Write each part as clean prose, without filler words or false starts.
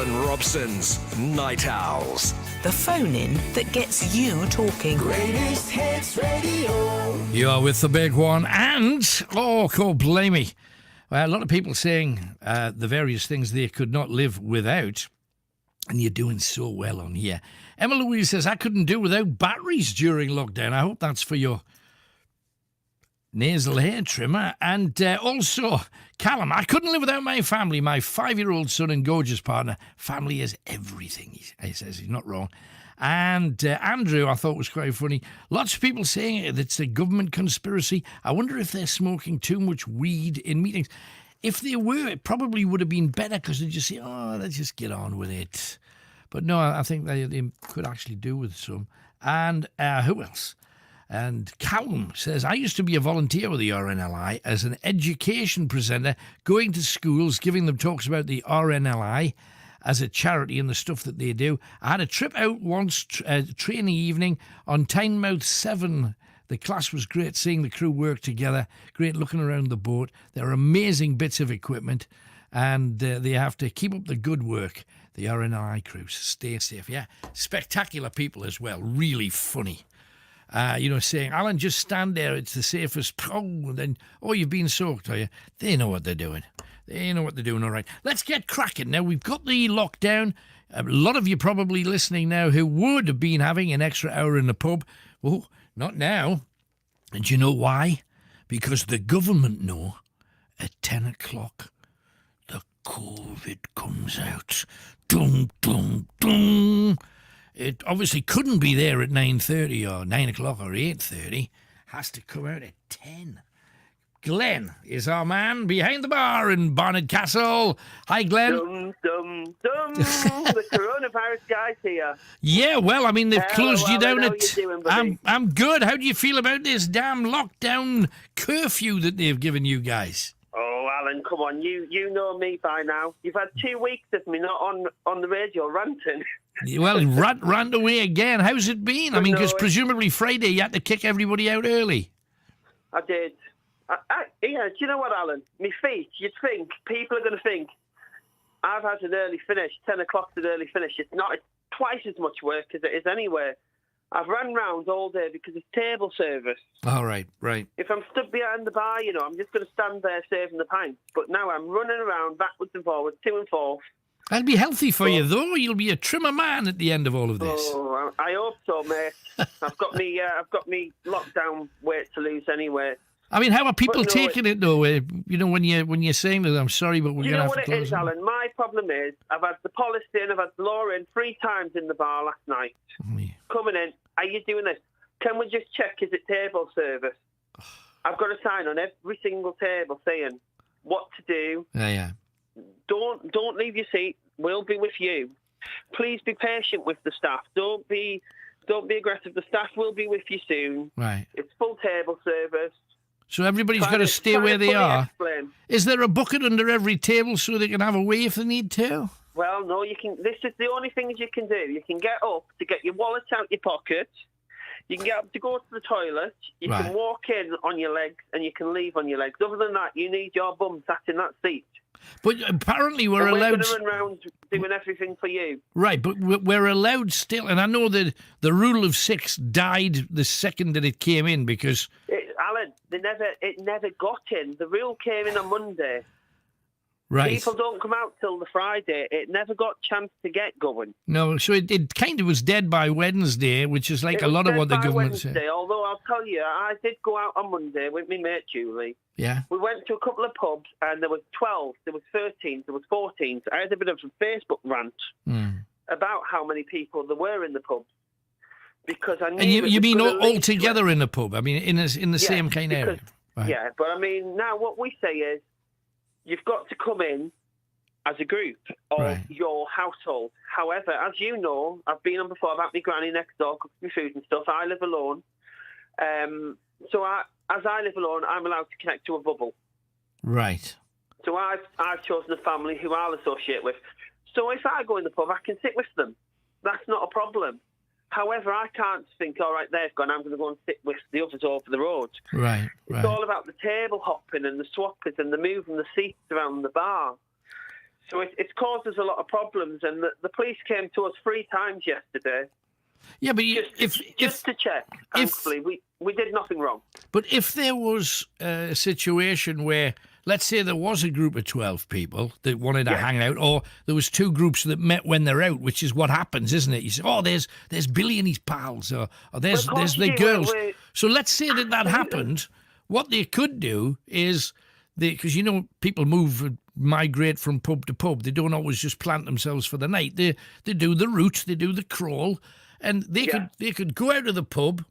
Alan Robson's Night Owls. The phone-in that gets you talking. Greatest Hits Radio. You are with the big one, and, God blame me. Well, a lot of people saying the various things they could not live without, and you're doing so well on here. Emma Louise says, I couldn't do without batteries during lockdown. I hope that's for your nasal hair trimmer. And also, Callum, I couldn't live without my family, my 5-year-old son and gorgeous partner. Family is everything, he says. He's not wrong. And Andrew, I thought was quite funny. Lots of people saying it's a government conspiracy. I wonder if they're smoking too much weed in meetings. If they were, it probably would have been better because they'd just say, let's just get on with it. But no, I think they could actually do with some. And who else? And Callum says, I used to be a volunteer with the RNLI as an education presenter, going to schools, giving them talks about the RNLI as a charity and the stuff that they do. I had a trip out once, training evening on Tynemouth 7. The class was great, seeing the crew work together, great looking around the boat. There are amazing bits of equipment, and they have to keep up the good work. The RNLI crews, stay safe. Yeah, spectacular people as well, really funny. Saying, Alan, just stand there, it's the safest. And then, you've been soaked, are you? They know what they're doing. They know what they're doing, all right. Let's get cracking. Now, we've got the lockdown. A lot of you probably listening now who would have been having an extra hour in the pub. Well, not now. And do you know why? Because the government know at 10 o'clock the COVID comes out. Dum, dum, dum. It obviously couldn't be there at 9:30 or 9 o'clock or 8:30. Has to come out at 10. Glenn is our man behind the bar in Barnard Castle. Hi, Glenn. Dum, dum, dum. The coronavirus guy's here. Yeah, well, I mean, they've closed you down How at... you doing, buddy? I'm good. How do you feel about this damn lockdown curfew that they've given you guys? Oh, Alan, come on. You know me by now. You've had 2 weeks of me not on the radio ranting. Well, rant away again. How's it been? I mean, because presumably Friday you had to kick everybody out early. I did. Do you know what, Alan? Me feet, you'd think, people are going to think, I've had an early finish, 10 o'clock's an early finish. It's not, it's twice as much work as it is anywhere. I've run round all day because it's table service. All right. If I'm stood behind the bar, I'm just going to stand there serving the pints. But now I'm running around backwards and forwards, to and forth. That'll be healthy for you, though. You'll be a trimmer man at the end of all of this. Oh, I hope so, mate. I've got me lockdown weight to lose anyway. I mean, how are people taking it, though? When you're saying that, I'm sorry, but we're going to have to close. You know what it is, Alan? My problem is, I've had the police in, I've had the law in 3 times in the bar last night. Coming in, are you doing this? Can we just check, is it table service? I've got a sign on every single table saying what to do. Yeah. Don't leave your seat. We'll be with you. Please be patient with the staff. Don't be aggressive. The staff will be with you soon. Right. It's full table service. So everybody's got to stay where they are. Explain. Is there a bucket under every table so they can have a wee if they need to? Well, no, you can. This is the only things you can do. You can get up to get your wallet out your pocket. You can get up to go to the toilet. You can walk in on your legs and you can leave on your legs. Other than that, you need your bum sat in that seat. But apparently we're allowed... We're going to run around doing everything for you. Right, but we're allowed still... And I know that the rule of 6 died the second that it came in because... Alan, it never got in. The rule came in on Monday. Right. People don't come out till the Friday. It never got a chance to get going. No, so it kind of was dead by Wednesday, which is like a lot of what the government said. Although I'll tell you, I did go out on Monday with my mate Julie. Yeah. We went to a couple of pubs and there was 12, there was 13, there was 14. I had a bit of a Facebook rant about how many people there were in the pubs. Because I knew... And you mean all together in the pub? I mean, in the same kind of area? Right. Yeah, but I mean, now what we say is, you've got to come in as a group of your household. However, as you know, I've been on before about my granny next door, cooking me food and stuff. I live alone. As I live alone, I'm allowed to connect to a bubble. Right. So I've chosen a family who I'll associate with. So if I go in the pub, I can sit with them. That's not a problem. However, I can't think, all right, they've gone, I'm going to go and sit with the others over the road. Right. It's all about the table hopping and the swappers and the moving the seats around the bar. So it's caused us a lot of problems, and the police came to us 3 times yesterday. Yeah, but Just to check. Thankfully, we did nothing wrong. But if there was a situation where, let's say there was a group of 12 people that wanted to hang out, or there was 2 groups that met when they're out, which is what happens, isn't it? You say, oh, there's Billy and his pals, or there's the girls. So let's say that happened. What they could do is, because people migrate from pub to pub. They don't always just plant themselves for the night. They do the route, they do the crawl, and they could go out of the pub,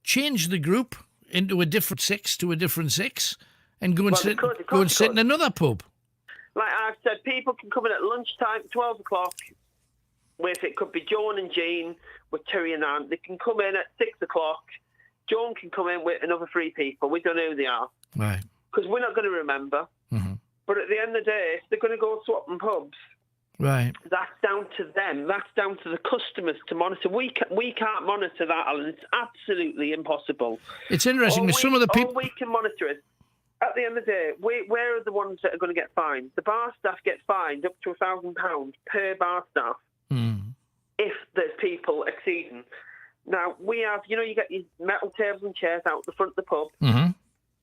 change the group into a different 6 to a different 6, and go and sit in another pub. Like I've said, people can come in at lunchtime, 12 o'clock, with it could be Joan and Jean with Terry and Anne. They can come in at 6 o'clock. Joan can come in with another 3 people. We don't know who they are. Right. Because we're not going to remember. Mm-hmm. But at the end of the day, if they're going to go swapping pubs, right, that's down to them. That's down to the customers to monitor. We can't monitor that, Alan. It's absolutely impossible. It's interesting. Some of the people... All we can monitor is, at the end of the day, where are the ones that are going to get fined? The bar staff get fined up to £1,000 per bar staff if there's people exceeding. Now, we have, you get these metal tables and chairs out the front of the pub. Mm-hmm.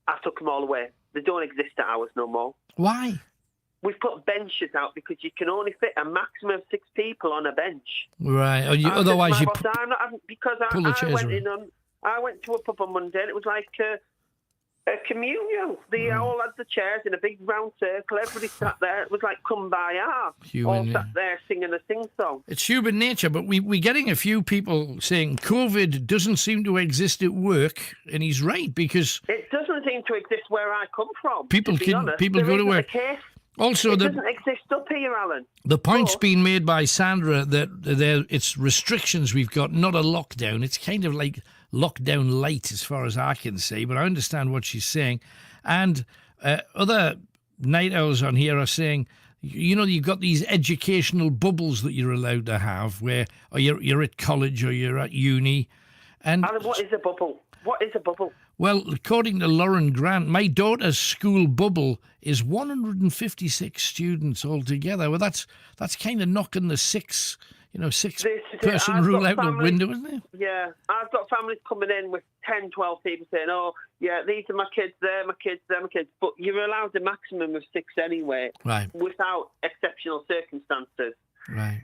I took them all away. They don't exist at ours no more. Why? We've put benches out because you can only fit a maximum of 6 people on a bench. Right. Otherwise, you I'm not having, because I went to a pub on Monday and it was like a communion. They all had the chairs in a big round circle. Everybody sat there. It was like Kumbaya. All sat there singing a sing-song. It's human nature, but we're getting a few people saying COVID doesn't seem to exist at work, and he's right, because... It doesn't seem to exist where I come from, people go to work. Also, it doesn't exist up here, Alan. The point's been made by Sandra that it's restrictions we've got, not a lockdown. It's kind of like lockdown light as far as I can see, but I understand what she's saying. And other night owls on here are saying, you've got these educational bubbles that you're allowed to have where you're at college or you're at uni. And Alan, what is a bubble? What is a bubble? Well, according to Lauren Grant, my daughter's school bubble is 156 students altogether. Well, that's kind of knocking the six person rule out the window, isn't it? Yeah, I've got families coming in with 10, 12 people saying, oh, yeah, these are my kids, they're my kids, they're my kids. But you're allowed a maximum of 6 anyway, right, without exceptional circumstances. Right.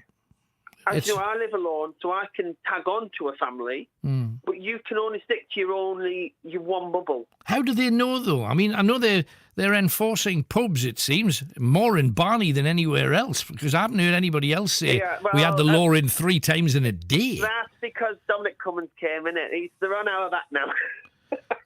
As you know, I live alone, so I can tag on to a family, but you can only stick to your one bubble. How do they know, though? I mean, I know they're enforcing pubs, it seems, more in Barney than anywhere else, because I haven't heard anybody else say we had the law in 3 times in a day. That's because Dominic Cummins came, innit? They're on out of that now.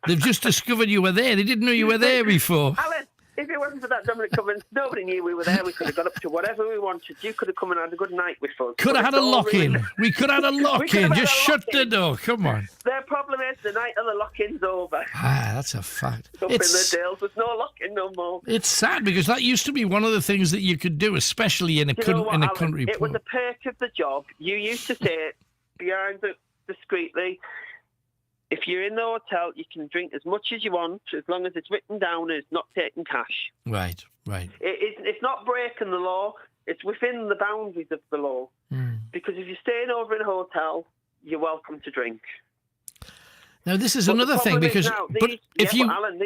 They've just discovered you were there. They didn't know you were there before. Alan, if it wasn't for that Dominic Cummins, nobody knew we were there. We could have got up to whatever we wanted. You could have come and had a good night with us. Could have had a lock-in. We could have had a lock-in. Just shut the door. Come on. Their problem is the night of the lock-in's over. That's a fact. Up in the Dales, there's no lock-in no more. It's sad because that used to be one of the things that you could do, especially in a country pub. It was a perk of the job. You used to say it discreetly. If you're in the hotel, you can drink as much as you want, as long as it's written down and it's not taking cash. Right. It's not breaking the law. It's within the boundaries of the law. Because if you're staying over in a hotel, you're welcome to drink. Now, this is another thing, because... Alan,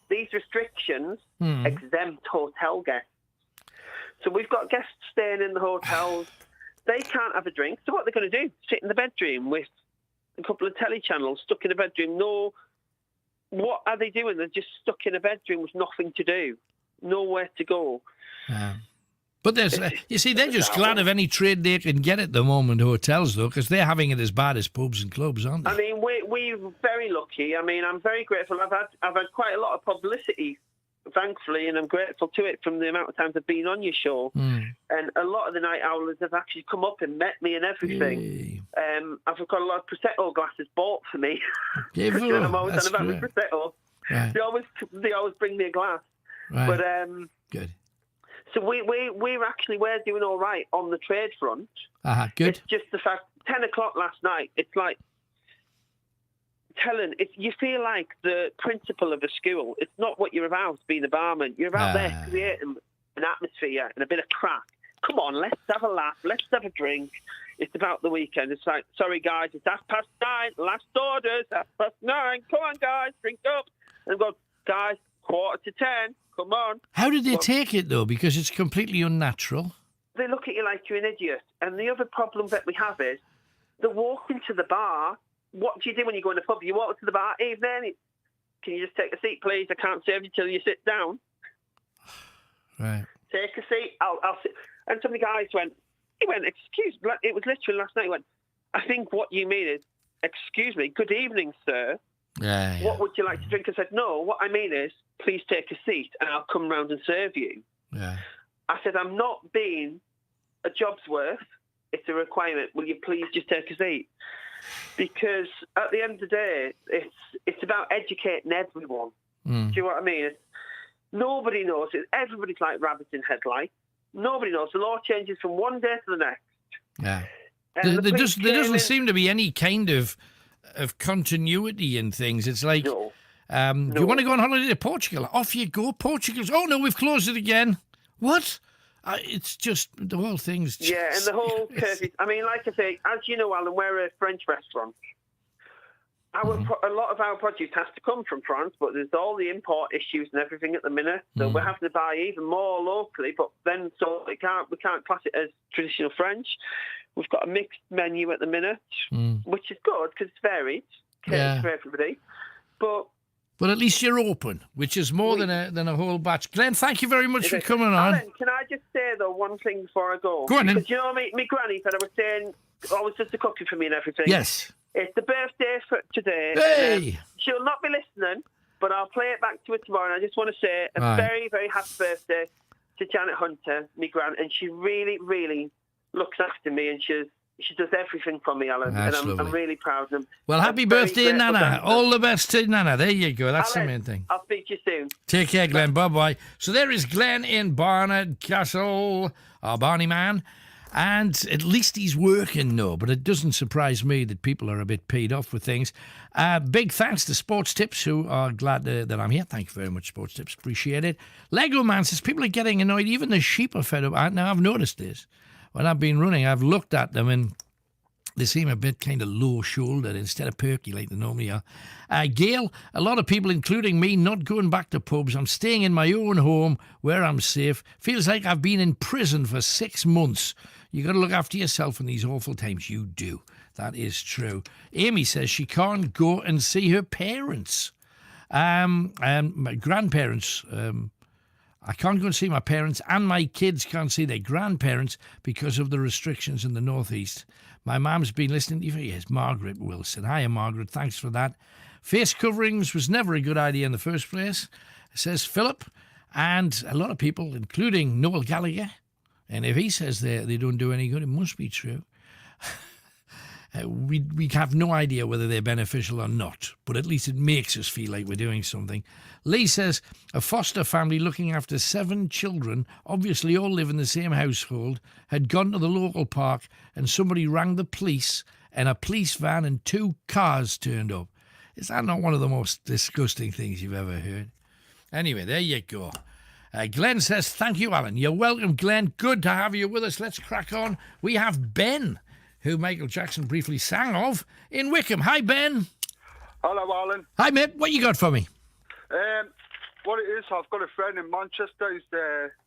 these restrictions exempt hotel guests. So we've got guests staying in the hotels. They can't have a drink. So what they're going to do? Sit in the bedroom with a couple of telly channels, stuck in a bedroom. No, what are they doing? They're just stuck in a bedroom with nothing to do, nowhere to go. But there's, you see, they're just glad of any trade they can get at the moment, hotels, though, because they're having it as bad as pubs and clubs, aren't they? I mean, we're very lucky. I mean, I'm very grateful. I've had quite a lot of publicity, thankfully, and I'm grateful to it from the amount of times I've been on your show. And a lot of the night owlers have actually come up and met me and everything. Hey. I've got a lot of Prosecco glasses bought for me. I'm always on about the Prosecco. Right. They always bring me a glass. Right. But good. So we're doing all right on the trade front. Good. It's just the fact 10 o'clock last night. It's like you feel like the principal of a school. It's not what you're about being a barman. You're about there creating an atmosphere and a bit of crack. Come on, let's have a laugh. Let's have a drink. It's about the weekend. It's like, sorry, guys, it's 9:30. Last orders, 9:30. Come on, guys, drink up. And go, guys, 9:45. Come on. How did they take it, though? Because it's completely unnatural. They look at you like you're an idiot. And the other problem that we have is they walk into the bar. What do you do when you go in the pub? You walk to the bar, evening. Can you just take a seat, please? I can't serve you till you sit down. Right. Take a seat. I'll sit. And some of the guys went, excuse me. It was literally last night. He went, I think what you mean is, excuse me, good evening, sir. Yeah. What would you like to drink? I said, no, what I mean is, please take a seat and I'll come round and serve you. Yeah. I said, I'm not being a job's worth. It's a requirement. Will you please just take a seat? Because at the end of the day, it's about educating everyone. Do you know what I mean? Nobody knows it. Everybody's like rabbits in headlights. Nobody knows. The law changes from one day to the next. Yeah. And There doesn't seem to be any kind of continuity in things. It's like, No. you want to go on holiday to Portugal? Off you go. Portugal's, oh, no, we've closed it again. What? It's just, the whole thing's just... Yeah, and the whole curfew. I mean, like I say, as you know, Alan, we're a French restaurant. A lot of our produce has to come from France, but there's all the import issues and everything at the minute. So we're having to buy even more locally, but then we can't class it as traditional French. We've got a mixed menu at the minute, which is good because it's varied, caters for everybody. But at least you're open, which is more than a whole batch. Glenn, thank you very much for coming on. Alan, can I just say, though, one thing before I go? Go on, then. Because, you know, my granny said I was saying, always just a cooking for me and everything. Yes. It's the birthday for today. Hey! She'll not be listening, but I'll play it back to her tomorrow. And I just want to say a very, very happy birthday to Janet Hunter, my gran. And she really, really looks after me, and she does everything for me, Alan. That's and I'm really proud of them. Well, happy birthday, Nana. All the best to Nana. There you go. That's Alan, the main thing. I'll speak to you soon. Take care, Glenn. Bye-bye. So there is Glenn in Barnard Castle, our Barney man. And at least he's working now, but it doesn't surprise me that people are a bit paid off with things. Big thanks to Sports Tips, who are glad that I'm here. Thank you very much, Sports Tips. Appreciate it. Lego Man says people are getting annoyed. Even the sheep are fed up. Now, I've noticed this. When I've been running, I've looked at them and they seem a bit kind of low-shouldered instead of perky like they normally are. Gail, a lot of people, including me, not going back to pubs. I'm staying in my own home where I'm safe. Feels like I've been in prison for 6 months. You got to look after yourself in these awful times. You do. That is true. Amy says she can't go and see her parents. My grandparents. I can't go and see my parents, and my kids can't see their grandparents because of the restrictions in the northeast. My mum's been listening to you for years. Margaret Wilson. Hiya, Margaret. Thanks for that. Face coverings was never a good idea in the first place, says Philip. And a lot of people, including Noel Gallagher, and if he says they don't do any good, it must be true. We have no idea whether they're beneficial or not, but at least it makes us feel like we're doing something. Lee says a foster family looking after 7 children, obviously all live in the same household, had gone to the local park and somebody rang the police and a police van and 2 cars turned up. Is that not one of the most disgusting things you've ever heard? Anyway, there you go. Glenn says, thank you, Alan. You're welcome, Glenn. Good to have you with us. Let's crack on. We have Ben, who Michael Jackson briefly sang of, in Wickham. Hi, Ben. Hello, Alan. Hi, mate. What you got for me? What it is, I've got a friend in Manchester.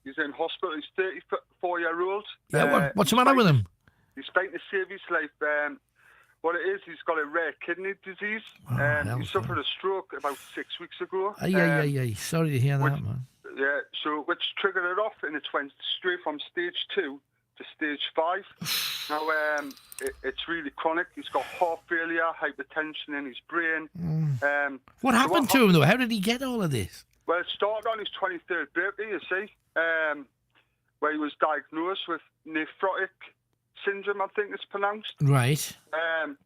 He's in hospital. He's 34-year-old. Yeah, what's the matter with him? He's fighting to save his life. What it is, he's got a rare kidney disease. He suffered a stroke about 6 weeks ago. Yeah. Sorry to hear that, man. Yeah, so which triggered it off, and it went straight from stage 2 to stage 5. Now, it's really chronic. He's got heart failure, hypertension in his brain. What happened to him, though? How did he get all of this? Well, it started on his 23rd birthday, you see, where he was diagnosed with nephrotic syndrome, I think it's pronounced. Right.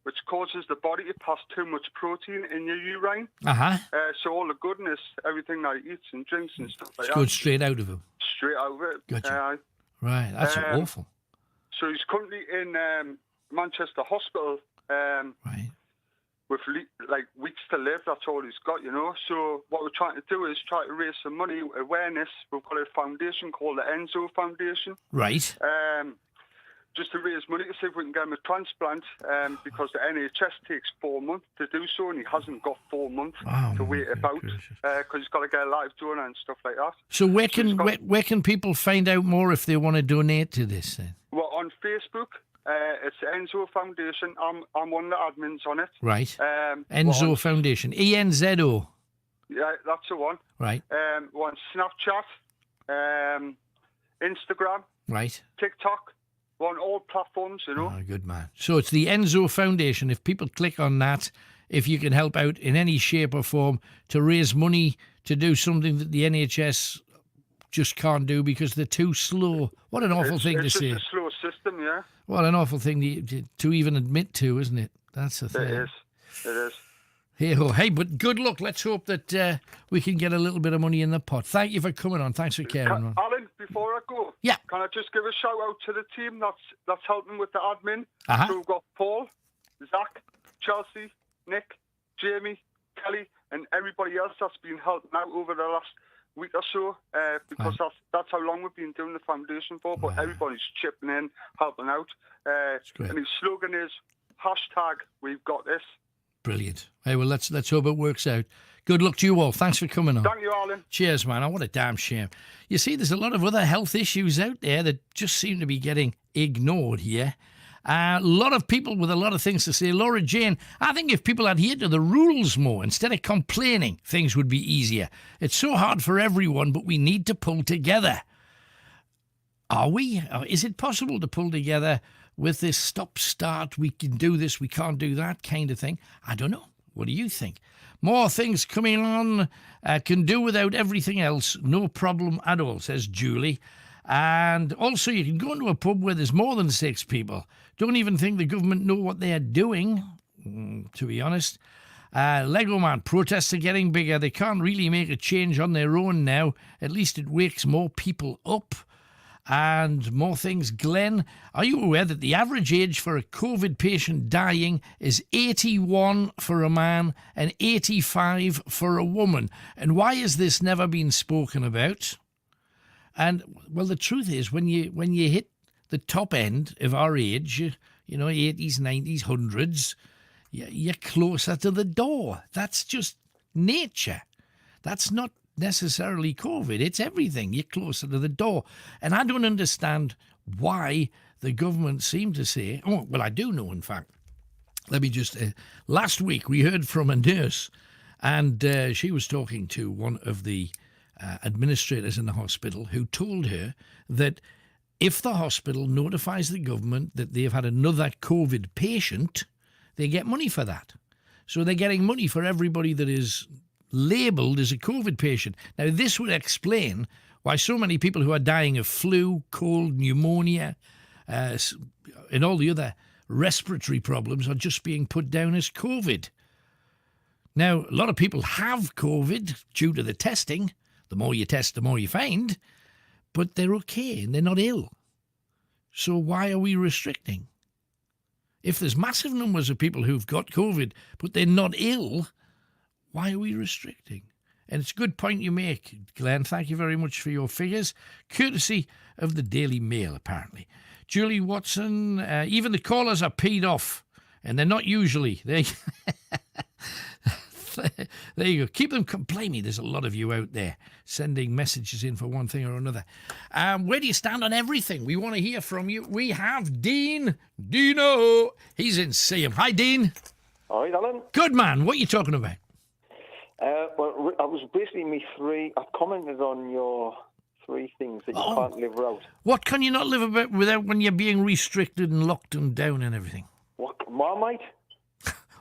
Which causes the body to pass too much protein in your urine. Uh-huh. So all the goodness, everything that he eats and drinks and stuff like that. Goes straight out of him. Straight out of it. Gotcha. Right, that's awful. So he's currently in Manchester Hospital. Right. with like weeks to live. That's all he's got, you know. So what we're trying to do is try to raise some money, awareness. We've got a foundation called the Enzo Foundation. Right. Just to raise money to see if we can get him a transplant, because the NHS takes 4 months to do so, and he hasn't got 4 months to wait about, because he's got to get a live donor and stuff like that. So where can people find out more if they want to donate to this then? Well, on Facebook, it's the Enzo Foundation. I'm one of the admins on it. Right. Enzo Foundation. ENZO. Yeah, that's the one. Right. We're on Snapchat, Instagram, right, TikTok. We're on all platforms, you know. Oh, good man. So it's the Enzo Foundation. If people click on that, if you can help out in any shape or form to raise money to do something that the NHS just can't do because they're too slow. What an awful thing to say. It's just a slow system, yeah. What an awful thing to even admit to, isn't it? That's the thing. It is. Hey, but good luck. Let's hope that we can get a little bit of money in the pot. Thank you for coming on. Thanks for caring. Alan, before I go, yeah, can I just give a shout out to the team that's helping with the admin? So we've got Paul, Zach, Chelsea, Nick, Jamie, Kelly, and everybody else that's been helping out over the last week or so, because that's how long we've been doing the foundation for. But everybody's chipping in, helping out. And his slogan is #We've Got This. Brilliant. Hey, well, let's hope it works out. Good luck to you all. Thanks for coming on. Thank you, Alan. Cheers, man. Oh, what a damn shame. You see, there's a lot of other health issues out there that just seem to be getting ignored here. A lot of people with a lot of things to say. Laura Jane, I think if people adhere to the rules more, instead of complaining, things would be easier. It's so hard for everyone, but we need to pull together. Are we? Is it possible to pull together with this stop-start, we can do this, we can't do that kind of thing? I don't know. What do you think? More things coming on. Can do without everything else. No problem at all, says Julie. And also, you can go into a pub where there's more than 6 people. Don't even think the government know what they're doing, to be honest. Lego Man, protests are getting bigger. They can't really make a change on their own now. At least it wakes more people up. And more things. Glenn, are you aware that the average age for a COVID patient dying is 81 for a man and 85 for a woman? And why has this never been spoken about? And, well, the truth is, when you hit the top end of our age, you know, 80s, 90s, 100s, you're closer to the door. That's just nature. That's not necessarily COVID. It's everything. You're closer to the door. And I don't understand why the government seem to say, oh, well, I do know, in fact. Let me just, last week we heard from a nurse, and she was talking to one of the administrators in the hospital who told her that if the hospital notifies the government that they've had another COVID patient, they get money for that. So they're getting money for everybody that is labelled as a COVID patient. Now, this would explain why so many people who are dying of flu, cold, pneumonia, and all the other respiratory problems are just being put down as COVID. Now, a lot of people have COVID due to the testing. The more you test, the more you find. But they're okay and they're not ill. So why are we restricting? If there's massive numbers of people who've got COVID, but they're not ill, why are we restricting? And it's a good point you make, Glenn. Thank you very much for your figures. Courtesy of the Daily Mail, apparently. Julie Watson, even the callers are peed off, and they're not usually. There you go. Keep them complaining. There's a lot of you out there sending messages in for one thing or another. Where do you stand on everything? We want to hear from you. We have Dino. He's in Seaham. Hi, Dean. Hi, Alan. Good man. What are you talking about? Well, I was basically I commented on your 3 things that you can't live without. What can you not live without when you're being restricted and locked and down and everything? What, Marmite?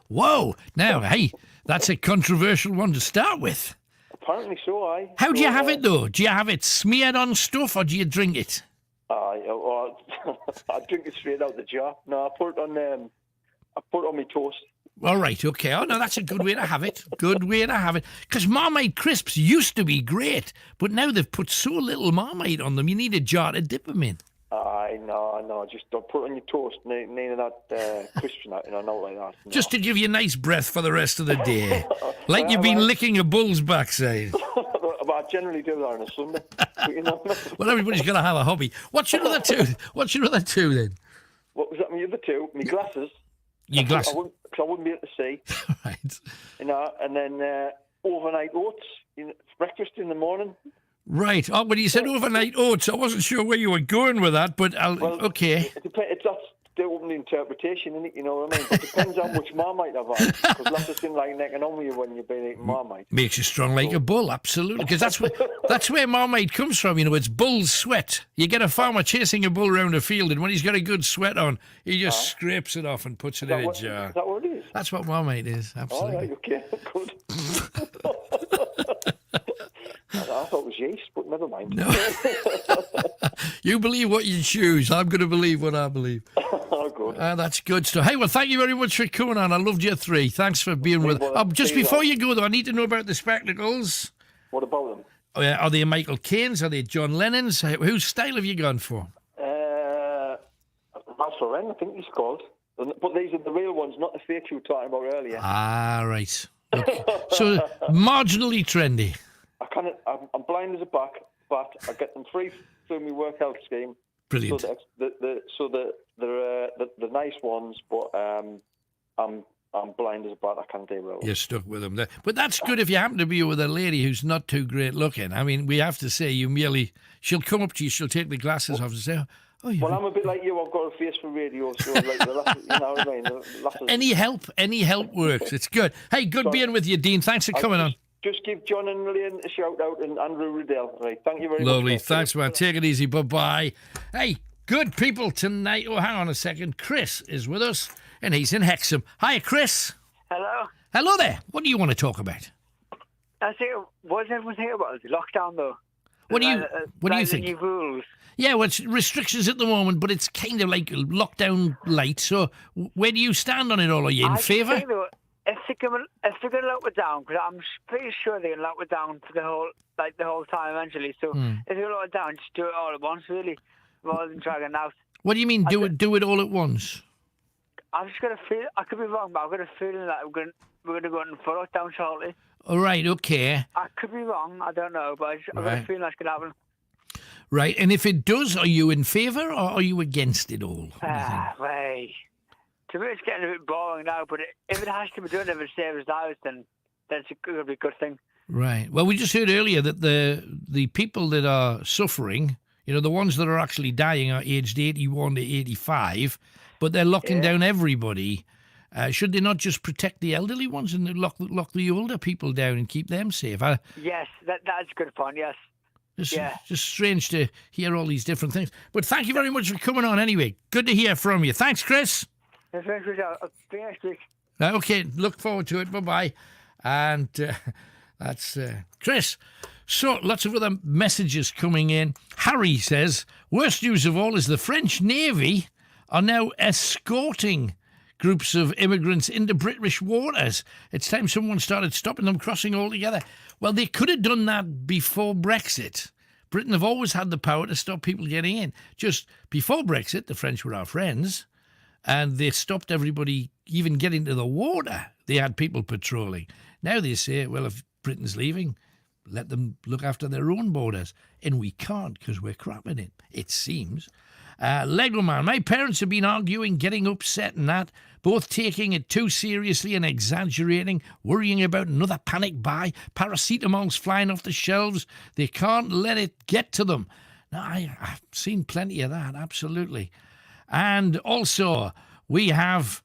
Whoa! Now, hey, that's a controversial one to start with. Apparently so, aye. How do you have it, though? Do you have it smeared on stuff or do you drink it? I drink it straight out the jar. No, I put it on my toast. All right, okay. Oh, no, that's a good way to have it. Good way to have it. Because Marmite crisps used to be great, but now they've put so little Marmite on them, you need a jar to dip them in. Aye, No, just don't put it on your toast. None of that crisp and that, not like that. No. Just to give you a nice breath for the rest of the day. Like you've been licking a bull's backside. But I generally do that on a Sunday. Well, everybody's got to have a hobby. What's your other two? Then? What was that? My other two? My glasses. Your glasses? Because I wouldn't be able to see. Right. And then overnight oats, breakfast in the morning. Right. Oh, when you said overnight oats, I wasn't sure where you were going with that, but okay. It's that's the open interpretation, isn't it? You know what I mean? But it depends how much Marmite I've had. Because lots of things like necking on with you when you've been eating Marmite. Makes you strong like a bull, absolutely. Because that's where Marmite comes from. It's bull's sweat. You get a farmer chasing a bull around a field, and when he's got a good sweat on, he just scrapes it off and puts it in a jar. Is that what it is? That's what Marmite is, absolutely. Oh, right, okay, good. I thought it was yeast, but never mind. No. You believe what you choose. I'm going to believe what I believe. Oh, good. That's good stuff. Hey, well, thank you very much for coming on. I loved you three. Thanks for being with us. Just before you go, though, I need to know about the spectacles. What about them? Are they Michael Caine's? Are they John Lennon's? Whose style have you gone for? That's for Ren, I think he's called. But these are the real ones, not the fake you were talking about earlier. Ah, right. Okay. So, marginally trendy. I'm blind as a bat. I get them free through my work health scheme. Brilliant. So they're nice ones, but I'm blind as a bat. I can't do well. You're stuck with them there. But that's good if you happen to be with a lady who's not too great looking. I mean, we have to say, she'll come up to you, she'll take the glasses off and say, oh, yeah. Well, I'm a bit like you. I've got a face for radio, so like you know what I mean. Any help works. It's good. Hey, good being with you, Dean. Thanks for coming on. Just give John and Lillian a shout out and Andrew Riddell. Right, thank you very much. Lovely. Thanks, man. Take it easy. Bye-bye. Hey, good people tonight. Oh, hang on a second. Chris is with us, and he's in Hexham. Hi, Chris. Hello. Hello there. What do you want to talk about? I think, what does everyone think about it? Lockdown, though. What do you think? New rules. Yeah, well, it's restrictions at the moment, but it's kind of like lockdown light. So where do you stand on it all? Are you in favour? If they're going to lock it down, because I'm pretty sure they're going to lock it down for the whole time eventually. So if they're going to lock it down, just do it all at once, really, rather than dragging it out. What do you mean, do it all at once? I've just got a feel. I could be wrong, but I've got a feeling that we're going to go in for lockdown shortly. All right, okay. I could be wrong. I don't know, but I've got a feeling that's going to happen. Right, and if it does, are you in favour or are you against it all? Right. To me, it's getting a bit boring now, but if it has to be done, if it saves lives, then it's going to be a good thing. Right. Well, we just heard earlier that the people that are suffering, the ones that are actually dying are aged 81 to 85, but they're locking down everybody. Should they not just protect the elderly ones and lock the older people down and keep them safe? Yes, that's a good point, yes. It's just strange to hear all these different things. But thank you very much for coming on anyway. Good to hear from you. Thanks, Chris. I'll see you next week. Okay, look forward to it. Bye-bye. And that's Chris. So, lots of other messages coming in. Harry says, worst news of all is the French Navy are now escorting groups of immigrants into British waters. It's time someone started stopping them crossing altogether. Well, they could have done that before Brexit. Britain have always had the power to stop people getting in. Just before Brexit, the French were our friends, and they stopped everybody even getting to the water. They had people patrolling. Now they say, well, if Britain's leaving, let them look after their own borders. And we can't because we're crapping it seems. Lego Man, my parents have been arguing, getting upset and that, both taking it too seriously and exaggerating, worrying about another panic buy, paracetamols flying off the shelves. They can't let it get to them. Now, I've seen plenty of that, absolutely. And also, we have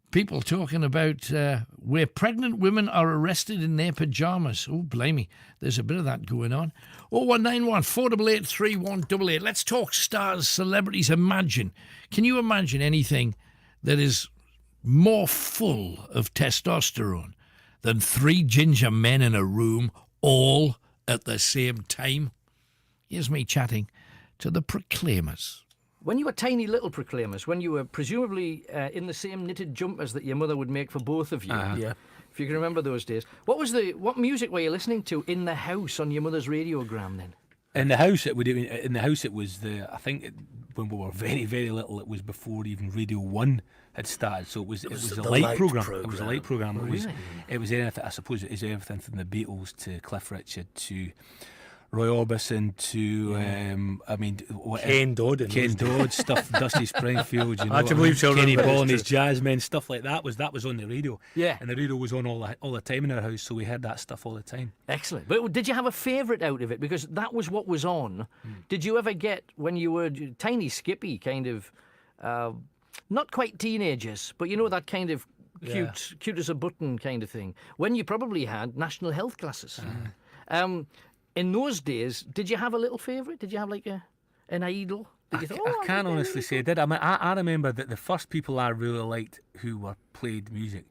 people talking about where pregnant women are arrested in their pyjamas. Oh, blimey, there's a bit of that going on. 0191 488 3188. Let's talk stars, celebrities. Can you imagine anything that is more full of testosterone than three ginger men in a room all at the same time? Here's me chatting to the Proclaimers. When you were tiny little Proclaimers, when you were presumably in the same knitted jumpers that your mother would make for both of you, if you can remember those days, what music were you listening to in the house on your mother's radiogram then? In the house, it was I think when we were very, very little, it was before even Radio 1 had started. So it was a light programme. It was a light programme. It was anything. I suppose it is everything from the Beatles to Cliff Richard to Roy Orbison to Ken Dodd stuff, Dusty Springfield, I believe Kenny Ball and his Jazzmen, stuff like that was on the radio. Yeah, and the radio was on all the time in our house, so we heard that stuff all the time. Excellent. But did you have a favourite out of it? Because that was what was on. Did you ever get, when you were tiny Skippy, kind of not quite teenagers, but you know that kind of cute as a button kind of thing, when you probably had national health classes? In those days, did you have a little favourite? Did you have like an idol? I can't honestly say I did. I mean, I remember that the first people I really liked who played music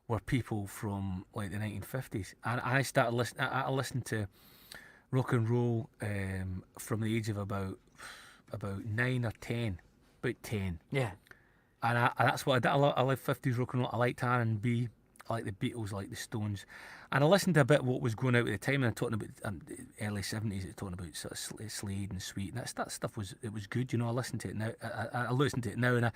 were people from like the 1950s. And I started listening. I listened to rock and roll from the age of about 9 or 10, about 10. Yeah. And that's what I did. I like 50s rock and roll. I liked R&B. I like the Beatles, I like the Stones, and I listened to a bit of what was going out at the time. And I'm talking about early 70s. Talking about sort of Slade and Sweet, and that stuff was good. You know, I listen to it now. I listen to it now, and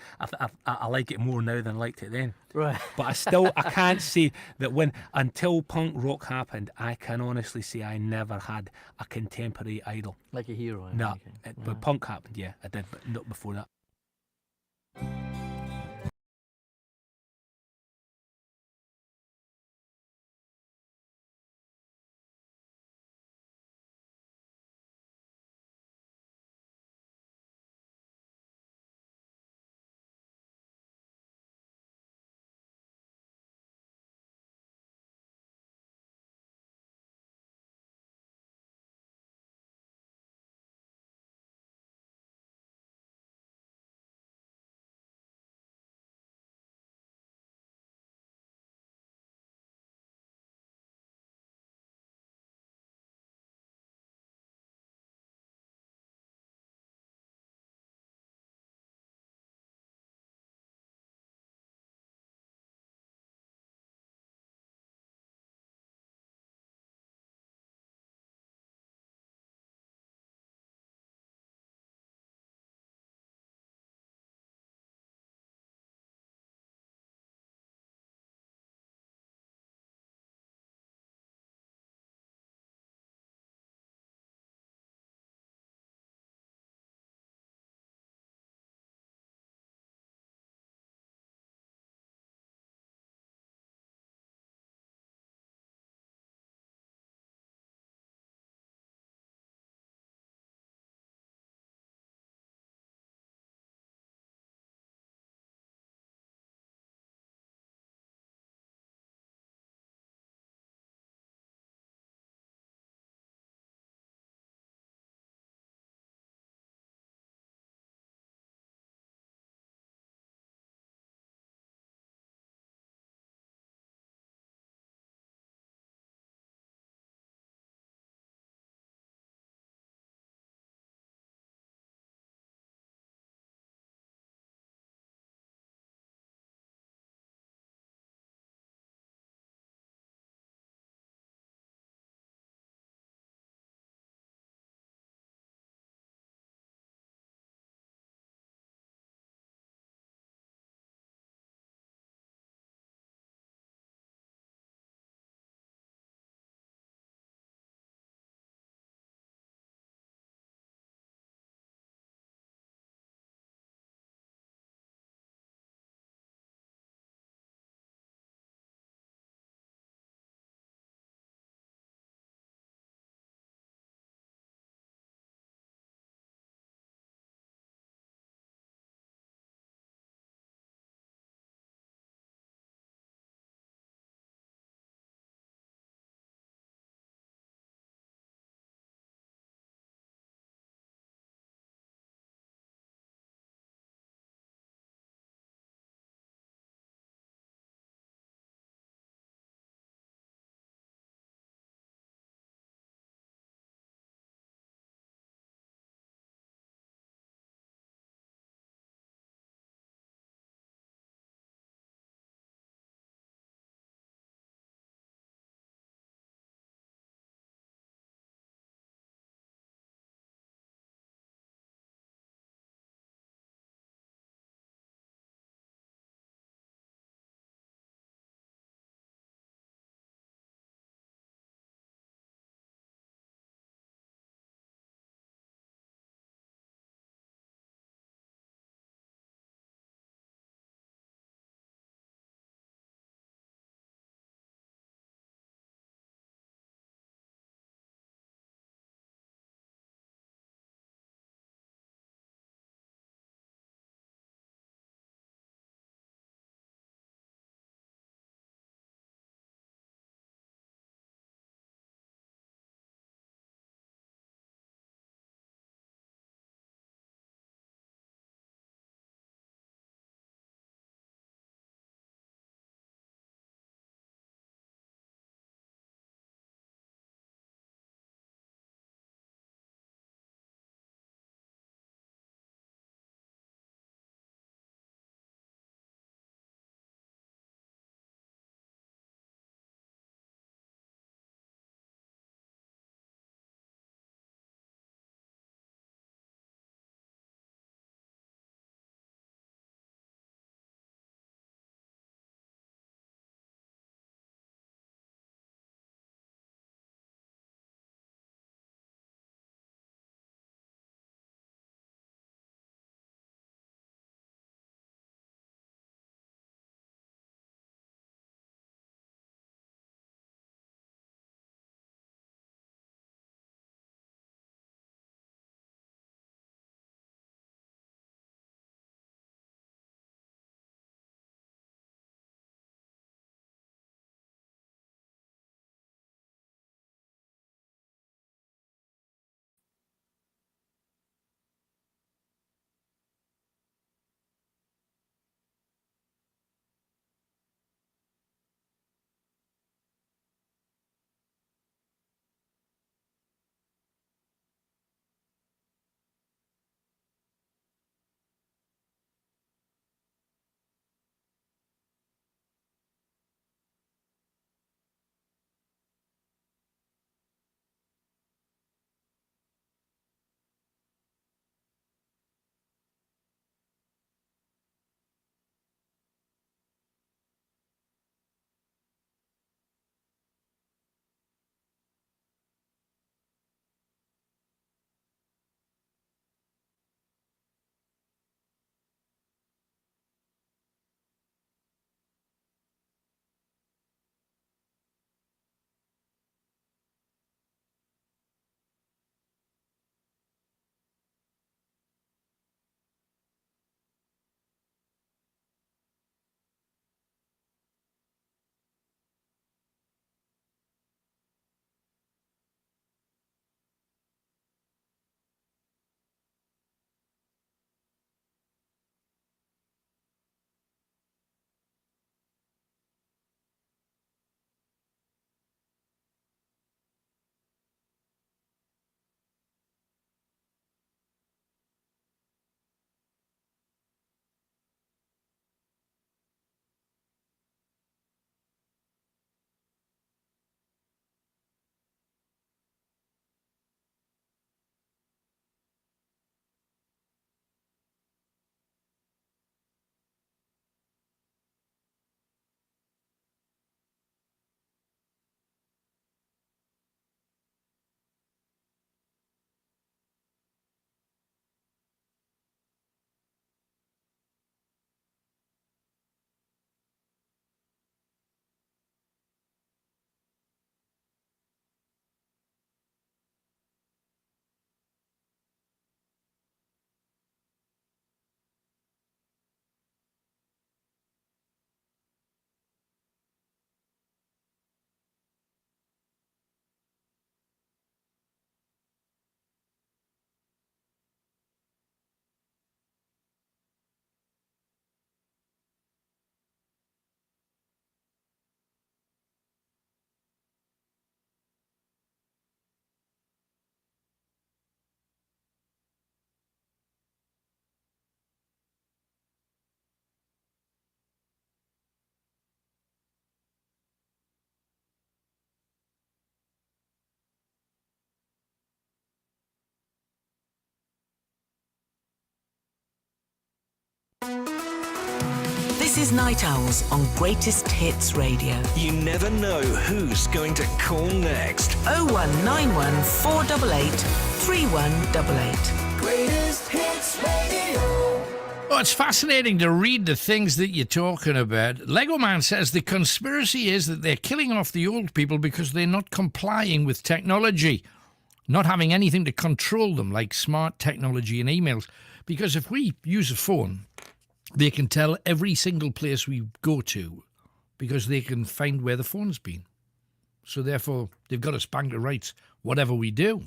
I like it more now than I liked it then. Right. But I can't say that until punk rock happened, I can honestly say I never had a contemporary idol, like a hero. No, but punk happened. Yeah, I did, but not before that. This is Night Owls on Greatest Hits Radio. You never know who's going to call next. 0191 488 3188. Greatest Hits Radio. Oh, it's fascinating to read the things that you're talking about. Lego Man says the conspiracy is that they're killing off the old people because they're not complying with technology, not having anything to control them, like smart technology and emails. Because if we use a phone, they can tell every single place we go to because they can find where the phone's been. So therefore, they've got us bang to rights, whatever we do.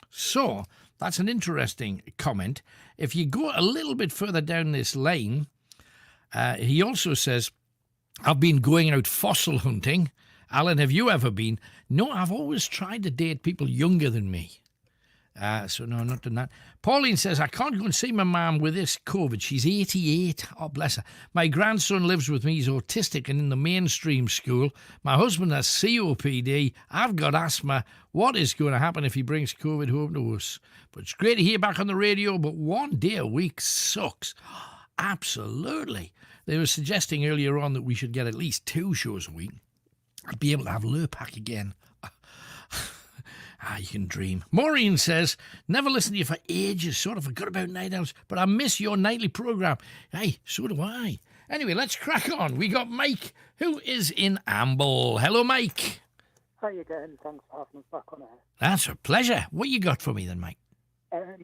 So that's an interesting comment. If you go a little bit further down this lane, he also says, I've been going out fossil hunting. Alan, have you ever been? No, I've always tried to date people younger than me. So no, not done that. Pauline says, I can't go and see my mum with this COVID. She's 88. Oh, bless her. My grandson lives with me. He's autistic and in the mainstream school. My husband has COPD. I've got asthma. What is going to happen if he brings COVID home to us? But it's great to hear back on the radio, but 1 day a week sucks. Absolutely. They were suggesting earlier on that we should get at least 2 shows a week. I'd be able to have Lurpak again. You can dream. Maureen says, never listened to you for ages, sort of forgot about Night Owls, but I miss your nightly programme. Hey, so do I. Anyway, let's crack on. We got Mike, who is in Amble. Hello, Mike. How you getting? Thanks for having us back on air. That's a pleasure. What you got for me then, Mike? It's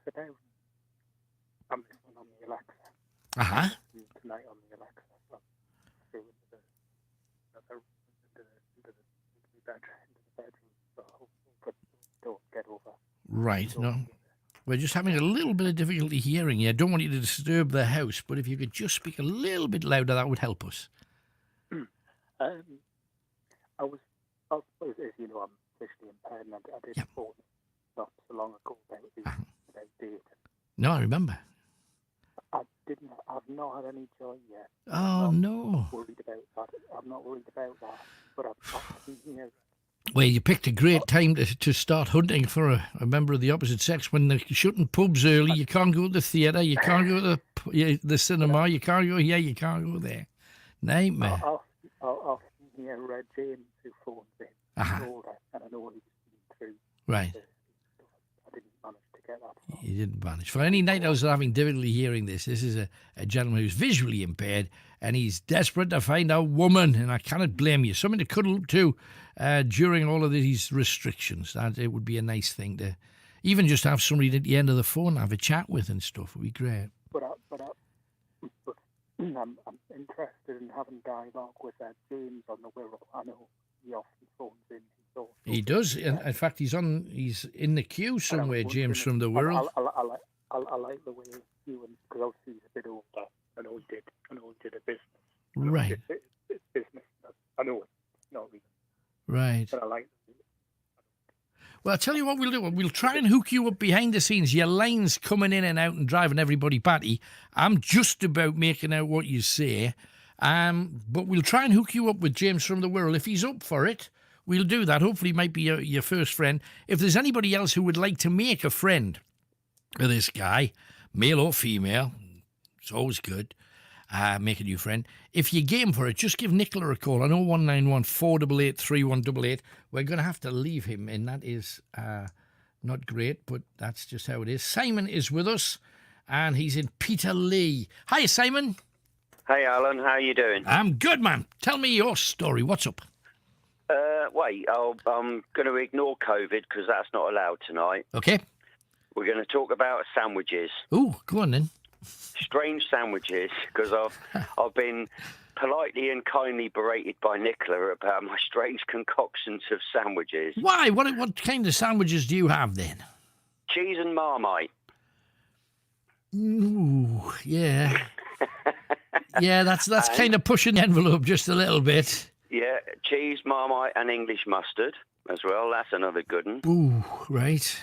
about I'm listening on the Alexa. Uh-huh. Tonight on the Alexa. Don't get over. Right, no. We're just having a little bit of difficulty hearing you. I don't want you to disturb the house, but if you could just speak a little bit louder, that would help us. I was, as you know, I'm visually impaired, and I did report not so long ago about dating. No, I remember. I've not had any joy yet. Oh, no. I'm not worried about that, but I've been here. Well, you picked a great time to start hunting for a member of the opposite sex. When they're shutting pubs early, you can't go to the theatre, you can't go to the cinema, you can't go here, you can't go there. Nightmare. I'll hear James, who phones in, older, and I know he's been through. Right. I didn't manage to get that. You didn't manage. For any night owls that are having difficulty hearing this is a gentleman who's visually impaired, and he's desperate to find a woman, and I cannot blame you. Something to cuddle up to during all of these restrictions. That it would be a nice thing to even just have somebody at the end of the phone have a chat with and stuff. Would be great. But I'm interested in having dialogue with James on the Wirral. I know he often phones in. He does. In fact, he's in the queue somewhere, James from the Wirral. I like the way you and because obviously he's a bit older. I know he did a business. Right. It's business. I know it's not really. Right. But I like. Well, I'll tell you what we'll do. We'll try and hook you up behind the scenes. Your line's coming in and out and driving everybody batty. I'm just about making out what you say. But we'll try and hook you up with James from the Wirral. If he's up for it, we'll do that. Hopefully he might be your first friend. If there's anybody else who would like to make a friend of this guy, male or female, it's always good. Make a new friend. If you're game for it, just give Nicola a call on 0191 488 3188. We're going to have to leave him, and that is not great, but that's just how it is. Simon is with us, and he's in Peterlee. Hi, Simon. Hey, Alan. How are you doing? I'm good, man. Tell me your story. What's up? Wait, I'm going to ignore COVID because that's not allowed tonight. Okay. We're going to talk about sandwiches. Ooh, go on then. Strange sandwiches, because I've been politely and kindly berated by Nicola about my strange concoctions of sandwiches. Why? What kind of sandwiches do you have then? Cheese and Marmite. Ooh, yeah. Yeah, that's kind of pushing the envelope just a little bit. Yeah, cheese, Marmite and English mustard as well. That's another good one. Ooh, right.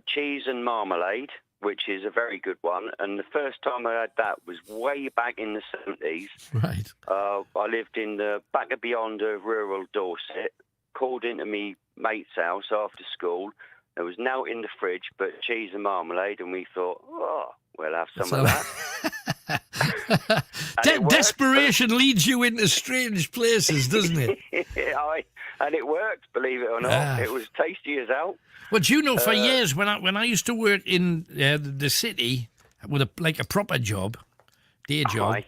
Cheese and marmalade, which is a very good one. And the first time I had that was way back in the 70s. Right. I lived in the back of beyond of rural Dorset, called into me mate's house after school, There was no in the fridge but cheese and marmalade, and we thought, oh, we'll have some of that. Desperation leads you into strange places, doesn't it? And it worked, believe it or not. It was tasty as hell. Well, do you know, for years, when I used to work in the city with a proper job, day job,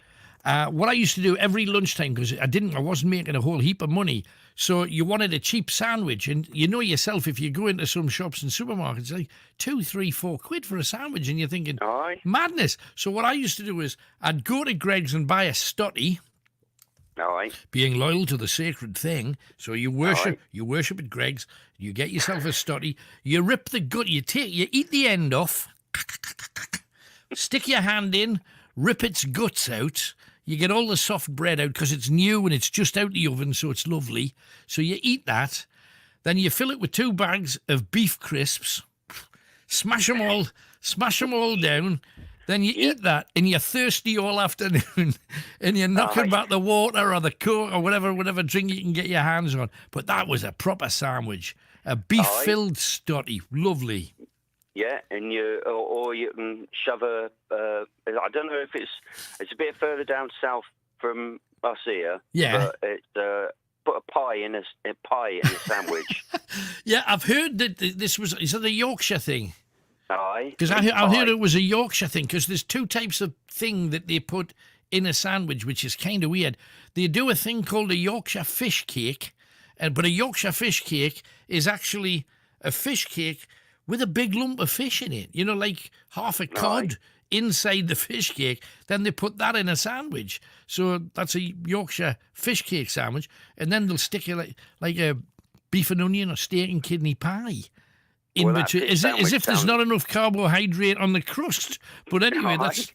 what I used to do every lunchtime, because I wasn't making a whole heap of money, so you wanted a cheap sandwich, and you know yourself, if you go into some shops and supermarkets, like 2, 3, 4 quid for a sandwich, and you're thinking, madness. So what I used to do is, I'd go to Greggs and buy a stotty, being loyal to the sacred thing. So you worship at Greggs, you get yourself a stotty, you rip the gut, you eat the end off, stick your hand in, rip its guts out. You get all the soft bread out because it's new and it's just out the oven, so it's lovely. So you eat that. Then you fill it with 2 bags of beef crisps. Smash them all down. Then you eat that, and you're thirsty all afternoon, and you're knocking back the water or the Coke or whatever drink you can get your hands on. But that was a proper sandwich, a beef-filled stotty, lovely. Yeah, and you can shove I don't know if it's a bit further down south from us here. Yeah, but it's put a pie in a sandwich. Yeah, I've heard that is it a Yorkshire thing? Because I heard it was a Yorkshire thing, because there's 2 types of thing that they put in a sandwich, which is kind of weird. They do a thing called a Yorkshire fish cake, but a Yorkshire fish cake is actually a fish cake with a big lump of fish in it, like half a cod inside the fish cake. Then they put that in a sandwich. So that's a Yorkshire fish cake sandwich. And then they'll stick it like a beef and onion or steak and kidney pie in between, as if there's not enough carbohydrate on the crust. But anyway, that's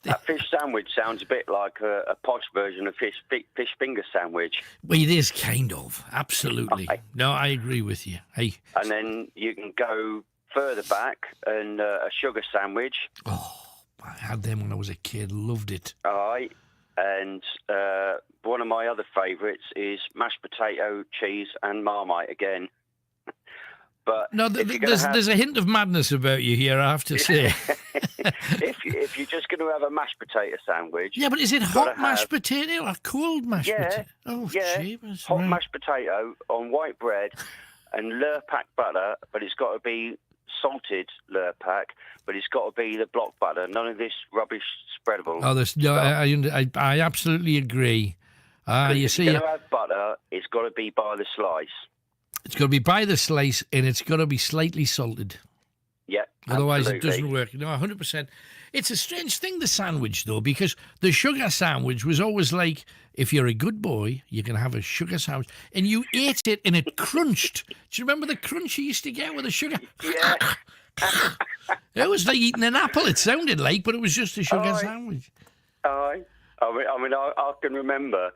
that fish sandwich sounds a bit like a posh version of fish finger sandwich. Well, it is kind of, absolutely. No, I agree with you. Hey. And then you can go further back and a sugar sandwich. Oh, I had them when I was a kid. Loved it. And one of my other favourites is mashed potato, cheese, and Marmite again. But no, there's a hint of madness about you here, I have to say. if you're just going to have a mashed potato sandwich... Yeah, but is it hot mashed potato or cold mashed potato? Oh, jeebus, hot mashed potato on white bread and Lurpak butter, but it's got to be salted Lurpak, but it's got to be the block butter, none of this rubbish spreadable. I absolutely agree. You see, if you're going to have butter, it's got to be by the slice. It's got to be by the slice, and it's got to be slightly salted. Yeah, otherwise absolutely. It doesn't work. No, 100%. It's a strange thing, the sandwich, though, because the sugar sandwich was always like, if you're a good boy, you can have a sugar sandwich. And you ate it, and it crunched. Do you remember the crunch you used to get with the sugar? Yeah. It was like eating an apple, it sounded like, but it was just a sugar sandwich. I can remember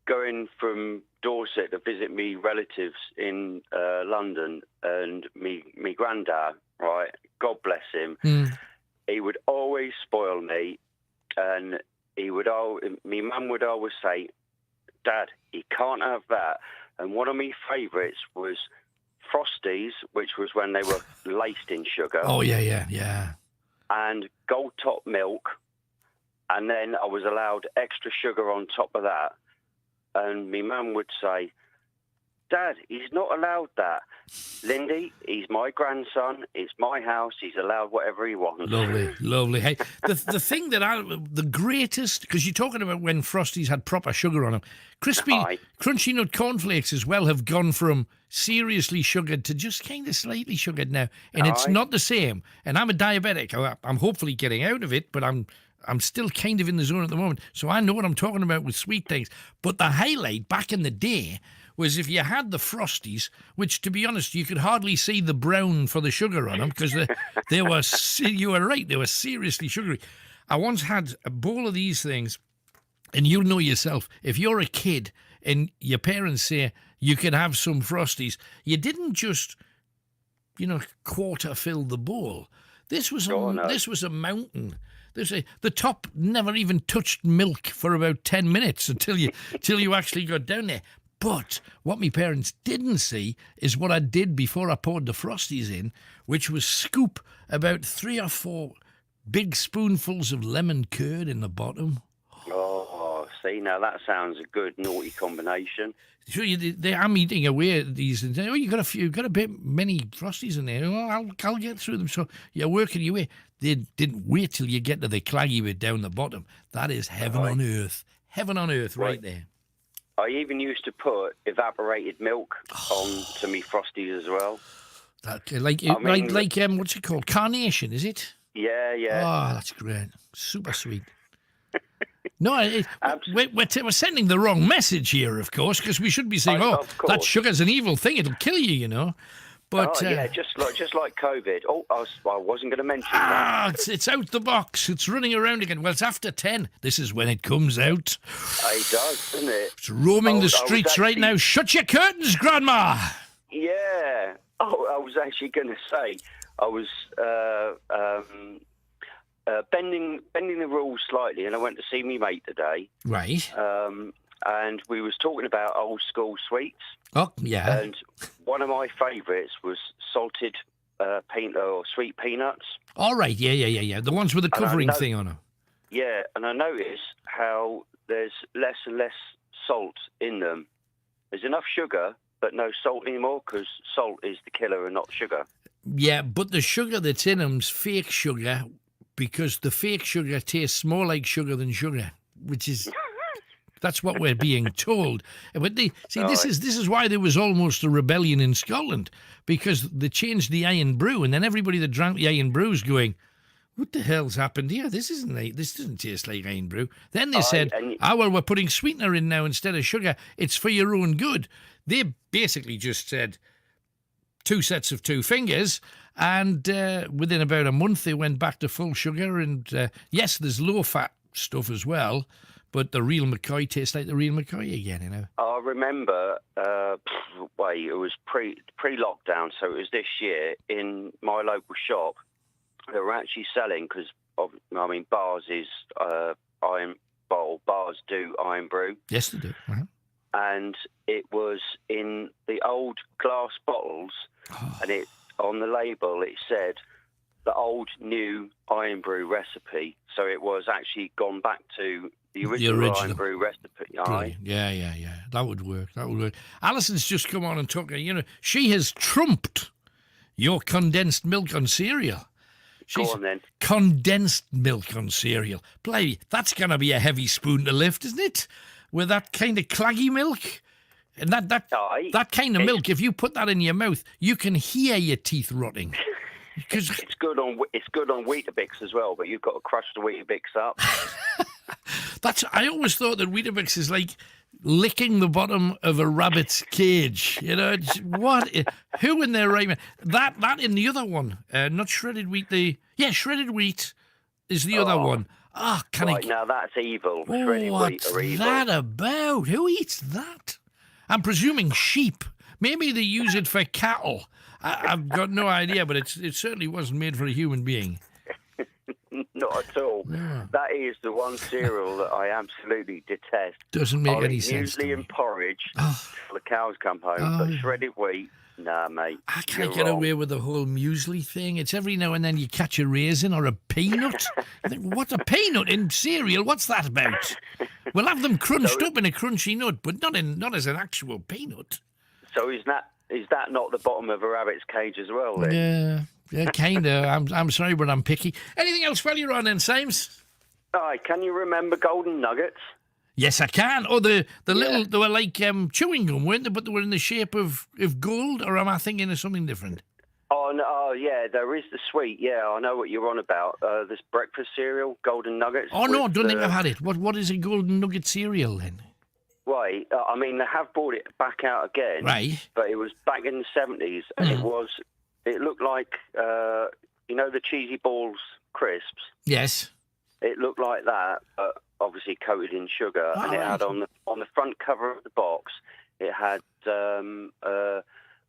going from Dorset to visit me relatives in London, and me granddad, right, God bless him, he would always spoil me, and my mum would always say, Dad, you can't have that. And one of my favourites was Frosties, which was when they were laced in sugar. Oh, yeah. And gold top milk, and then I was allowed extra sugar on top of that. And my mum would say, Dad, he's not allowed that. Lindy, he's my grandson. It's my house. He's allowed whatever he wants. Lovely. Hey, the thing the greatest, because you're talking about when Frosties had proper sugar on them, crispy, crunchy nut cornflakes as well have gone from seriously sugared to just kind of slightly sugared now. And it's not the same. And I'm a diabetic. I'm hopefully getting out of it, but I'm still kind of in the zone at the moment, so I know what I'm talking about with sweet things. But the highlight back in the day was if you had the Frosties, which, to be honest, you could hardly see the brown for the sugar on them because they were, you were right, they were seriously sugary. I once had a bowl of these things, and you'll know yourself, if you're a kid and your parents say you can have some Frosties, you didn't just, quarter fill the bowl. This was a mountain. The top never even touched milk for about 10 minutes until you actually got down there. But what my parents didn't see is what I did before I poured the Frosties in, which was scoop about 3 or 4 big spoonfuls of lemon curd in the bottom. Oh, see, now that sounds a good naughty combination. So I'm eating away at these and say, oh, you got a bit many Frosties in there. Well, I'll get through them. So you're working your way. They didn't wait till you get to the claggy bit down the bottom. That is heaven on earth. Heaven on earth right there. I even used to put evaporated milk on to me Frosties as well. Like what's it called? Carnation, is it? Yeah. Oh, that's great. Super sweet. No, we're sending the wrong message here, of course, because we should be saying, that sugar's an evil thing. It'll kill you, you know. But just like COVID. Oh, I wasn't going to mention that. It's out the box. It's running around again. Well, it's after 10. This is when it comes out. It does, doesn't it? It's roaming the streets right now. Shut your curtains, Grandma. Yeah. Oh, I was actually going to say, I was bending the rules slightly, and I went to see me mate today. Right. And we was talking about old school sweets. Oh, yeah. And one of my favourites was salted or sweet peanuts. All right, yeah. The ones with the covering thing on them. Yeah, and I noticed how there's less and less salt in them. There's enough sugar, but no salt anymore, because salt is the killer and not sugar. Yeah, but the sugar that's in them's fake sugar, because the fake sugar tastes more like sugar than sugar, which is... That's what we're being told. But this is why there was almost a rebellion in Scotland, because they changed the Irn Bru, and then everybody that drank the Irn Bru's going, what the hell's happened here? This doesn't taste like Irn Bru. Then they said, we're putting sweetener in now instead of sugar. It's for your own good. They basically just said 2 sets of 2 fingers, and within about a month they went back to full sugar. And yes, there's low-fat stuff as well, but the real McCoy tastes like the real McCoy again, you know. I remember, it was pre-lockdown, so it was this year, in my local shop, they were actually selling, because, bars do Irn Bru. Yes, they do. Uh-huh. And it was in the old glass bottles, and on the label it said, the old new Irn Bru recipe. So it was actually gone back to the original Irn Bru recipe. Yeah. That would work. Alison's just come on and talking. You know, she has trumped your condensed milk on cereal. Go on then. Condensed milk on cereal. Blimey, that's going to be a heavy spoon to lift, isn't it? With that kind of claggy milk. And that kind of milk, if you put that in your mouth, you can hear your teeth rotting. It's good on Weetabix as well, but you've got to crush the Weetabix up. I always thought that Weetabix is like licking the bottom of a rabbit's cage. You know, who in their right mind? That in the other one, not shredded wheat. Shredded wheat is the other one. Now that's evil. Shredded wheat are evil. What's that about? Who eats that? I'm presuming sheep. Maybe they use it for cattle. I've got no idea, but it certainly wasn't made for a human being. Not at all. Yeah. That is the one cereal that I absolutely detest. Doesn't make any sense. Usually in porridge till the cows come home, but shredded wheat, nah, mate. I can't get away with the whole muesli thing. It's every now and then you catch a raisin or a peanut. I think, what's a peanut in cereal? What's that about? We'll have them crunched up in a crunchy nut, but not as an actual peanut. So is that not the bottom of a rabbit's cage as well, then? Yeah, kind of. I'm sorry, but I'm picky. Anything else while you're on then, Sames? Can you remember golden nuggets? Yes, I can. Oh, the little, they were like chewing gum, weren't they? But they were in the shape of gold, or am I thinking of something different? Yeah, there is the sweet. Yeah, I know what you're on about. This breakfast cereal, golden nuggets. Oh, no, I don't think I've had it. What is a golden nugget cereal, then? Right, they have brought it back out again. Right. But it was back in the 70s, and it looked like, the cheesy balls crisps? Yes. It looked like that, but obviously coated in sugar, and it had on the front cover of the box, it had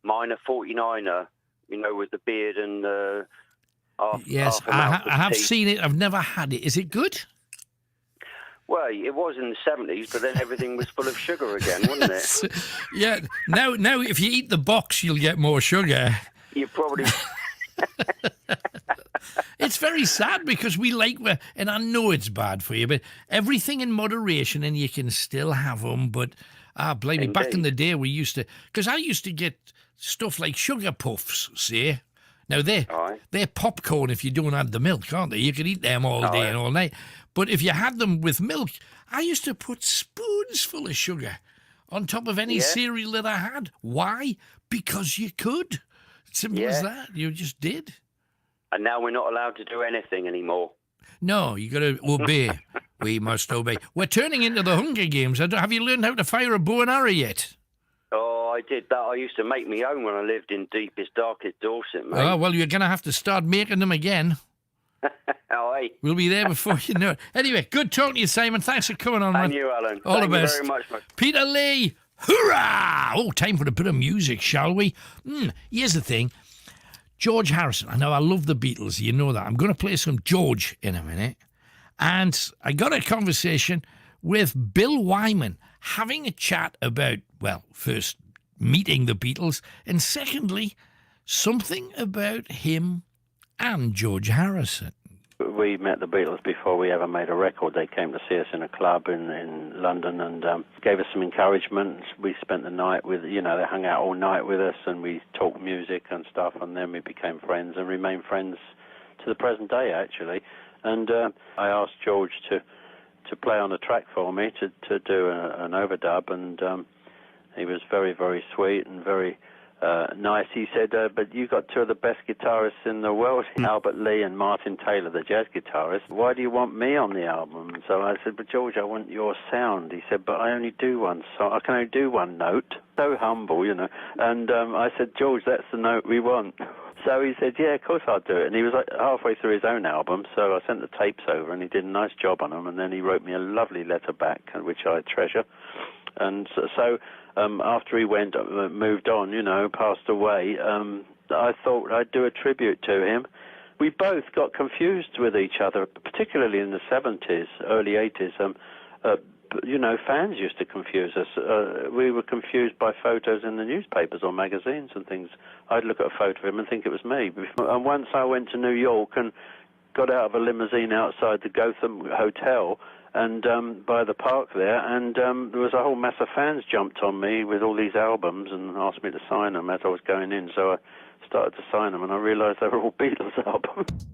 Minor 49er, with the beard and yes, I have seen it. I've never had it. Is it good? Well, it was in the 70s, but then everything was full of sugar again, wasn't it? Yeah. Now, if you eat the box, you'll get more sugar. You probably... It's very sad because we like, and I know it's bad for you, but everything in moderation, and you can still have them. But blame me, back in the day we used to, because I used to get stuff like sugar puffs, see. Now they're popcorn if you don't add the milk, aren't they? You can eat them all day and all night. But if you had them with milk, I used to put spoons full of sugar on top of any cereal that I had. Why? Because you could. Simple as that. You just did. And now we're not allowed to do anything anymore. No, you got to obey. We must obey. We're turning into the Hunger Games. Have you learned how to fire a bow and arrow yet? Oh, I did that. I used to make my own when I lived in deepest, darkest Dorset, mate. Oh, well, you're going to have to start making them again. Aye. We'll be there before you know it. Anyway, good talking to you, Simon. Thanks for coming on, man. And you, Alan. All Thank the best. you very much, mate. Peter Lee, hurrah! Oh, time for a bit of music, shall we? Here's the thing. George Harrison. I know I love the Beatles. You know that. I'm going to play some George in a minute. And I got a conversation with Bill Wyman, having a chat about, well, first, meeting the Beatles, and secondly, something about him and George Harrison. We met the Beatles before we ever made a record. They came to see us in a club in London and gave us some encouragement. We spent the night with, they hung out all night with us and we talked music and stuff, and then we became friends and remained friends to the present day, actually. And I asked George to play on a track for me, to do an overdub, and he was very, very sweet and very nice. He said, but you got two of the best guitarists in the world, Albert Lee and Martin Taylor, the jazz guitarist. Why do you want me on the album? And so I said, but George, I want your sound. He said, but I only do one song. I can only do one note. So humble, And I said, George, that's the note we want. So he said, yeah, of course I'll do it. And he was like halfway through his own album, so I sent the tapes over and he did a nice job on them. And then he wrote me a lovely letter back, which I treasure. And so after he moved on, passed away, I thought I'd do a tribute to him. We both got confused with each other, particularly in the 70s, early 80s. Fans used to confuse us. We were confused by photos in the newspapers or magazines and things. I'd look at a photo of him and think it was me. And once I went to New York and got out of a limousine outside the Gotham Hotel and by the park there, and there was a whole mass of fans jumped on me with all these albums and asked me to sign them as I was going in. So I started to sign them, and I realised they were all Beatles albums.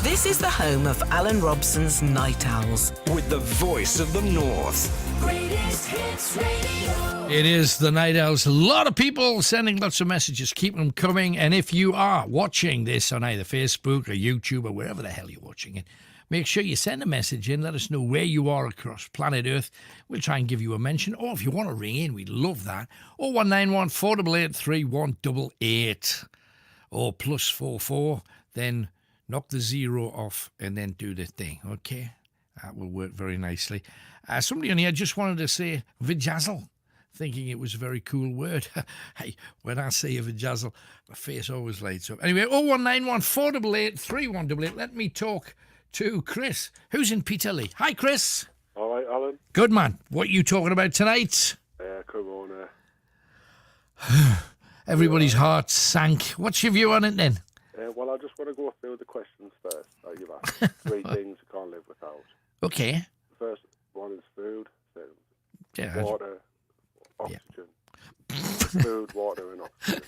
This is the home of Alan Robson's Night Owls. With the voice of the North. Greatest Hits Radio. It is the Night Owls. A lot of people sending lots of messages. Keep them coming. And if you are watching this on either Facebook or YouTube or wherever the hell you're watching it, make sure you send a message in. Let us know where you are across planet Earth. We'll try and give you a mention. Or if you want to ring in, we'd love that. 0191 488 3188. Or +44. Then knock the 0 off and then do the thing. Okay? That will work very nicely. Somebody on here just wanted to say vajazzle, thinking it was a very cool word. Hey, when I say a vajazzle, my face always lights up. Anyway, 0191 488 3188. Let me talk to Chris, who's in Peterlee. Hi, Chris. All right, Alan. Good, man. What are you talking about tonight? Corona. Everybody's heart sank. What's your view on it then? Well, I just want to go through the questions first. You've asked 3 things you can't live without. Okay. The first one is food, Yeah. water, oxygen. Food, water, and oxygen.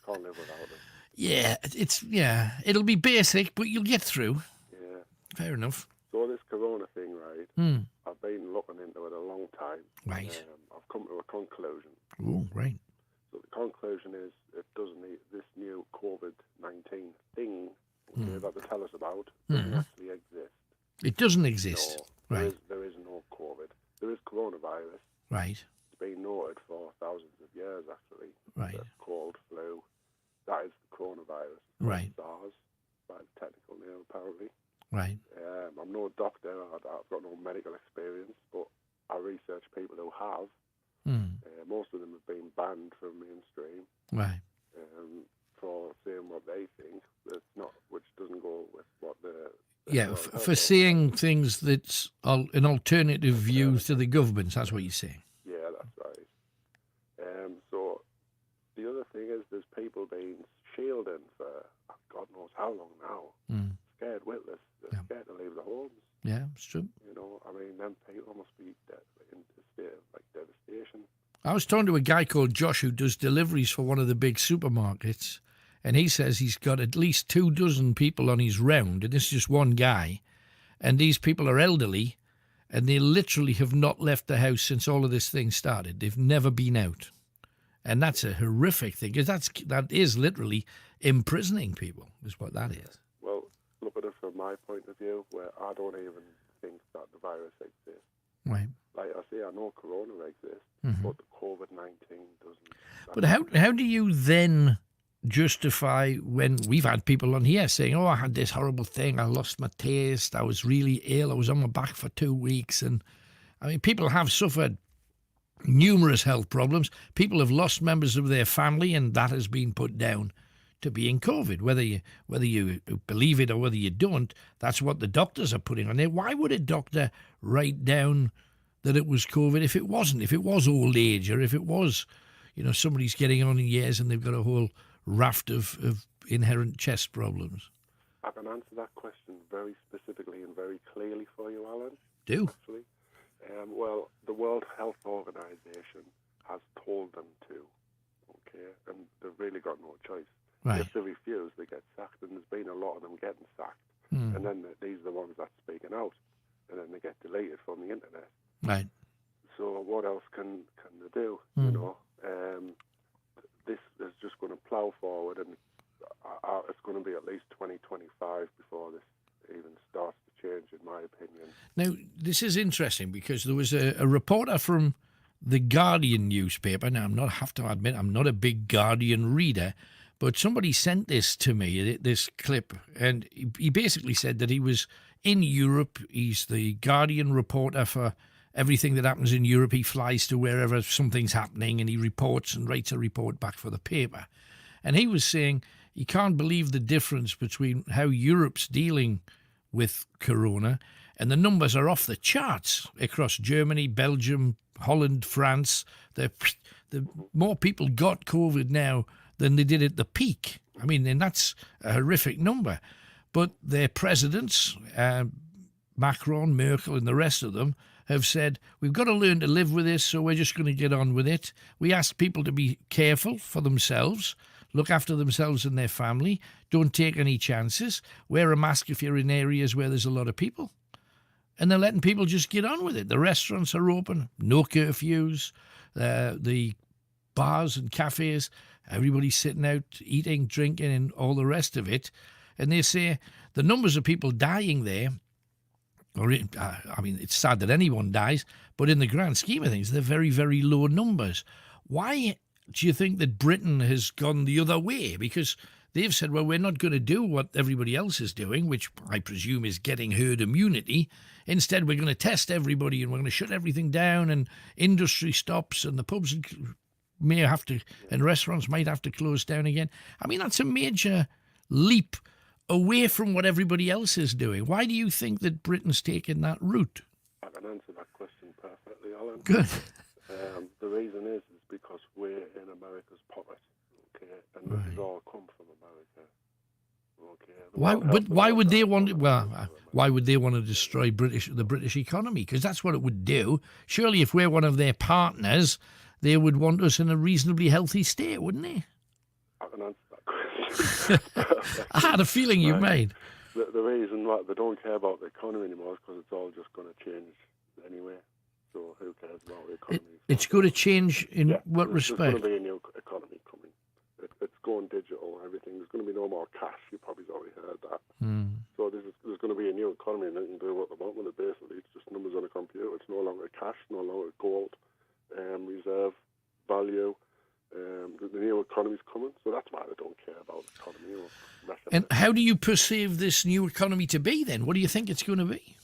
Can't live without them. Yeah, it'll be basic, but you'll get through. Yeah. Fair enough. So this corona thing, right? Hmm. I've been looking into it a long time. Right. I've come to a conclusion. Oh, right. So the conclusion is it doesn't need this new COVID-19 thing that they tell us about doesn't actually exist. It doesn't exist. No, Right. There is no COVID. There is coronavirus. Right. It's been noted for thousands of years, actually. Right. The cold flu. That is the coronavirus. Right. SARS, by the technical name, apparently. Right. I'm no doctor. I've got no medical experience, but I research people who have. Most of them have been banned from mainstream. Right. For saying what they think, which doesn't go with what the Yeah, for seeing things that's an alternative view to the government. That's what you're saying. Yeah, that's right. So the other thing is there's people being shielding for God knows how long now. Scared witless. They're scared to leave the homes. Yeah, it's true. You know, I mean, them people must be in a state of devastation. I was talking to a guy called Josh who does deliveries for one of the big supermarkets, and he says he's got at least 24 people on his round, and this is just one guy, and these people are elderly, and they literally have not left the house since all of this thing started. They've never been out. And that's a horrific thing, because that is literally imprisoning people, is what that is. Well, look at it from my point of view, where I don't even think that the virus exists. Right. Like I say, I know corona exists, but the COVID-19 doesn't. But how do you then justify when we've had people on here saying, oh, I had this horrible thing, I lost my taste, I was really ill, I was on my back for 2 weeks. And I mean, people have suffered numerous health problems. People have lost members of their family, and that has been put down to being COVID. Whether you believe it or whether you don't, that's what the doctors are putting on there. Why would a doctor write down that it was COVID if it wasn't? If it was old age, or if it was, somebody's getting on in years and they've got a whole raft of inherent chest problems. I can answer that question very specifically and very clearly for you, Alan. Do? Actually. Well, the World Health Organization has told them to, okay, and they've really got no choice. Right. If they refuse, they get sacked, and there's been a lot of them getting sacked. And then these are the ones that's speaking out, and then they get deleted from the internet. Right. So what else can they do? This is just going to plough forward, and it's going to be at least 2025 before this even starts to change, in my opinion. Now, this is interesting because there was a reporter from the Guardian newspaper. Now, I have to admit, I'm not a big Guardian reader, but somebody sent this to me, this clip, and he basically said that he was in Europe. He's the Guardian reporter for everything that happens in Europe. He flies to wherever something's happening, and he reports and writes a report back for the paper. And he was saying he can't believe the difference between how Europe's dealing with corona, and the numbers are off the charts across Germany, Belgium, Holland, France. The more people got COVID now than they did at the peak. I mean, and that's a horrific number. But their presidents, Macron, Merkel, and the rest of them, have said, we've got to learn to live with this, so we're just going to get on with it. We asked people to be careful for themselves, look after themselves and their family, don't take any chances, wear a mask if you're in areas where there's a lot of people. And they're letting people just get on with it. The restaurants are open, no curfews, the bars and cafes, everybody's sitting out, eating, drinking, and all the rest of it. And they say the numbers of people dying there, it's sad that anyone dies, but in the grand scheme of things, they're very, very low numbers. Why do you think that Britain has gone the other way? Because they've said, well, we're not going to do what everybody else is doing, which I presume is getting herd immunity. Instead, we're going to test everybody and we're going to shut everything down, and industry stops and the pubs may have to, and restaurants might have to close down again. I mean, that's a major leap away from what everybody else is doing. Why do you think that Britain's taken that route? I can answer that question perfectly, Alan. Good. The reason is because we're in America's pocket, okay, and this has all come from America. Okay. Why would they want? Why would they want to destroy the British economy? Because that's what it would do. Surely, if we're one of their partners, they would want us in a reasonably healthy state, wouldn't they? I can answer that question. I had a feeling you made. The reason why they don't care about the economy anymore is because it's all just going to change anyway. So who cares about the economy? It's going to change in what respect? There's going to be a new economy coming. It's going digital, everything. There's going to be no more cash. You probably already heard that. So there's going to be a new economy, and they can do what they want with it, basically. It's just numbers on a computer. It's no longer cash, no longer gold, reserve, value. The new economy's coming, so that's why they don't care about the economy. And how do you perceive this new economy to be, then? What do you think it's going to be?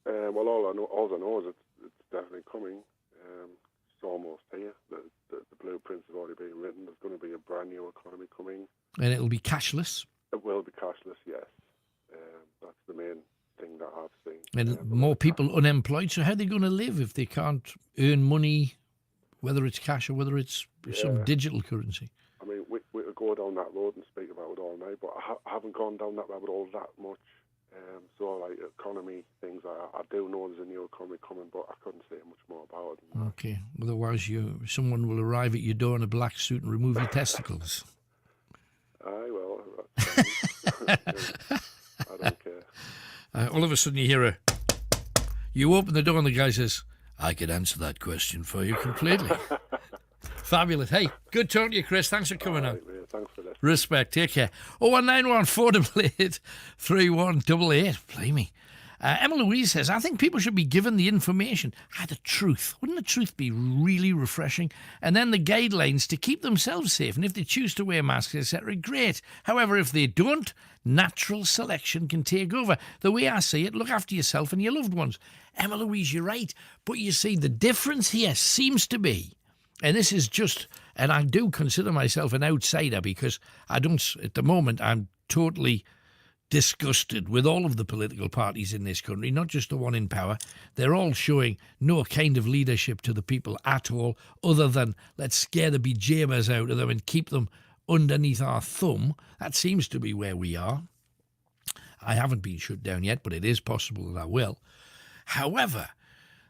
Well, all I know is it's definitely coming. It's almost here. The blueprints have already been written. There's going to be a brand new economy coming. And it'll be cashless? It will be cashless, yes. That's the main thing that I've seen. And more people unemployed, so how are they going to live if they can't earn money, whether it's cash or whether it's some digital currency? I mean, we could go down that road and speak about it all night, but I haven't gone down that rabbit hole that much. So, like, economy things, I do know there's a new economy coming, but I couldn't say much more about it. Okay. Otherwise, someone will arrive at your door in a black suit and remove your testicles. Aye, well, I don't care. All of a sudden, you hear you open the door and the guy says, I could answer that question for you completely. Fabulous. Hey, good talking to you, Chris. Thanks for coming on. Thanks for this. Respect. Take care. 0191 488 3188. Blimey. Emma Louise says, I think people should be given the information. The truth. Wouldn't the truth be really refreshing? And then the guidelines to keep themselves safe. And if they choose to wear masks, etc., great. However, if they don't, natural selection can take over. The way I see it, look after yourself and your loved ones. Emma Louise, you're right. But you see, the difference here seems to be, and this is just, and I do consider myself an outsider because at the moment, I'm totally disgusted with all of the political parties in this country, not just the one in power. They're all showing no kind of leadership to the people at all, other than let's scare the bejeebers out of them and keep them underneath our thumb. That seems to be where we are. I haven't been shut down yet, but it is possible that I will. However,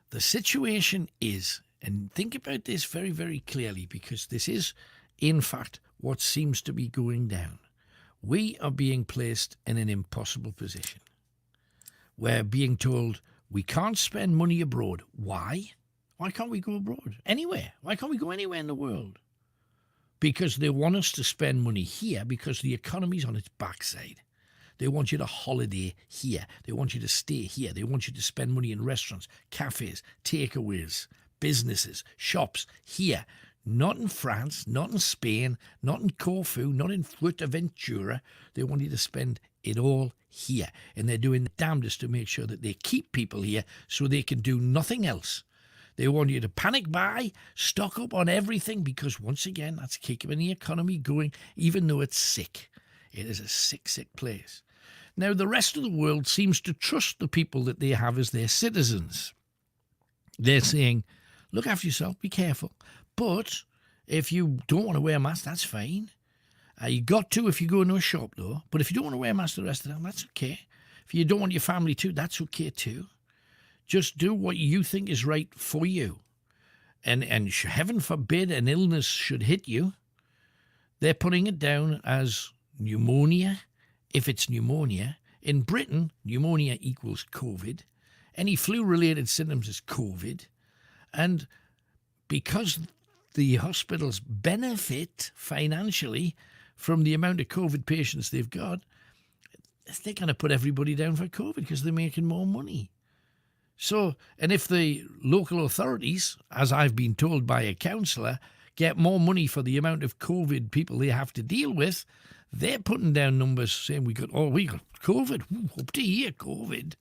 the situation is, and think about this very, very clearly, because this is, in fact, what seems to be going down. We are being placed in an impossible position. We're being told we can't spend money abroad. Why? Why can't we go abroad? Anywhere. Why can't we go anywhere in the world? Because they want us to spend money here because the economy's on its backside. They want you to holiday here. They want you to stay here. They want you to spend money in restaurants, cafes, takeaways, businesses, shops here. Not in France, not in Spain, not in Corfu, not in Fuerteventura. They want you to spend it all here. And they're doing the damnedest to make sure that they keep people here so they can do nothing else. They want you to panic buy, stock up on everything, because once again, that's keeping the economy going, even though it's sick. It is a sick, sick place. Now, the rest of the world seems to trust the people that they have as their citizens. They're saying, look after yourself, be careful. But if you don't want to wear a mask, that's fine. You got to if you go into a shop, though. But if you don't want to wear a mask the rest of the time, that's okay. If you don't want your family to, that's okay too. Just do what you think is right for you. And heaven forbid an illness should hit you, they're putting it down as pneumonia. If it's pneumonia, in Britain, pneumonia equals COVID. Any flu-related symptoms is COVID. And because the hospitals benefit financially from the amount of COVID patients they've got, they're going to put everybody down for COVID because they're making more money. So, and if the local authorities, as I've been told by a councillor, get more money for the amount of COVID people they have to deal with, they're putting down numbers saying we got COVID, up to here, COVID,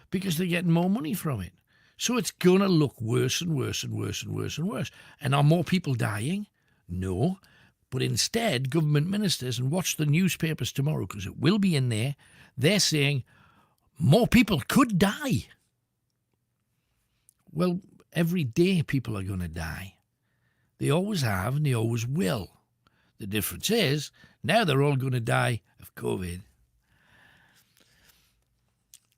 because they're getting more money from it. So it's going to look worse and worse and worse and worse and worse. And are more people dying? No. But instead, government ministers, and watch the newspapers tomorrow because it will be in there, they're saying more people could die. Well, every day people are going to die. They always have and they always will. The difference is, now they're all going to die of COVID.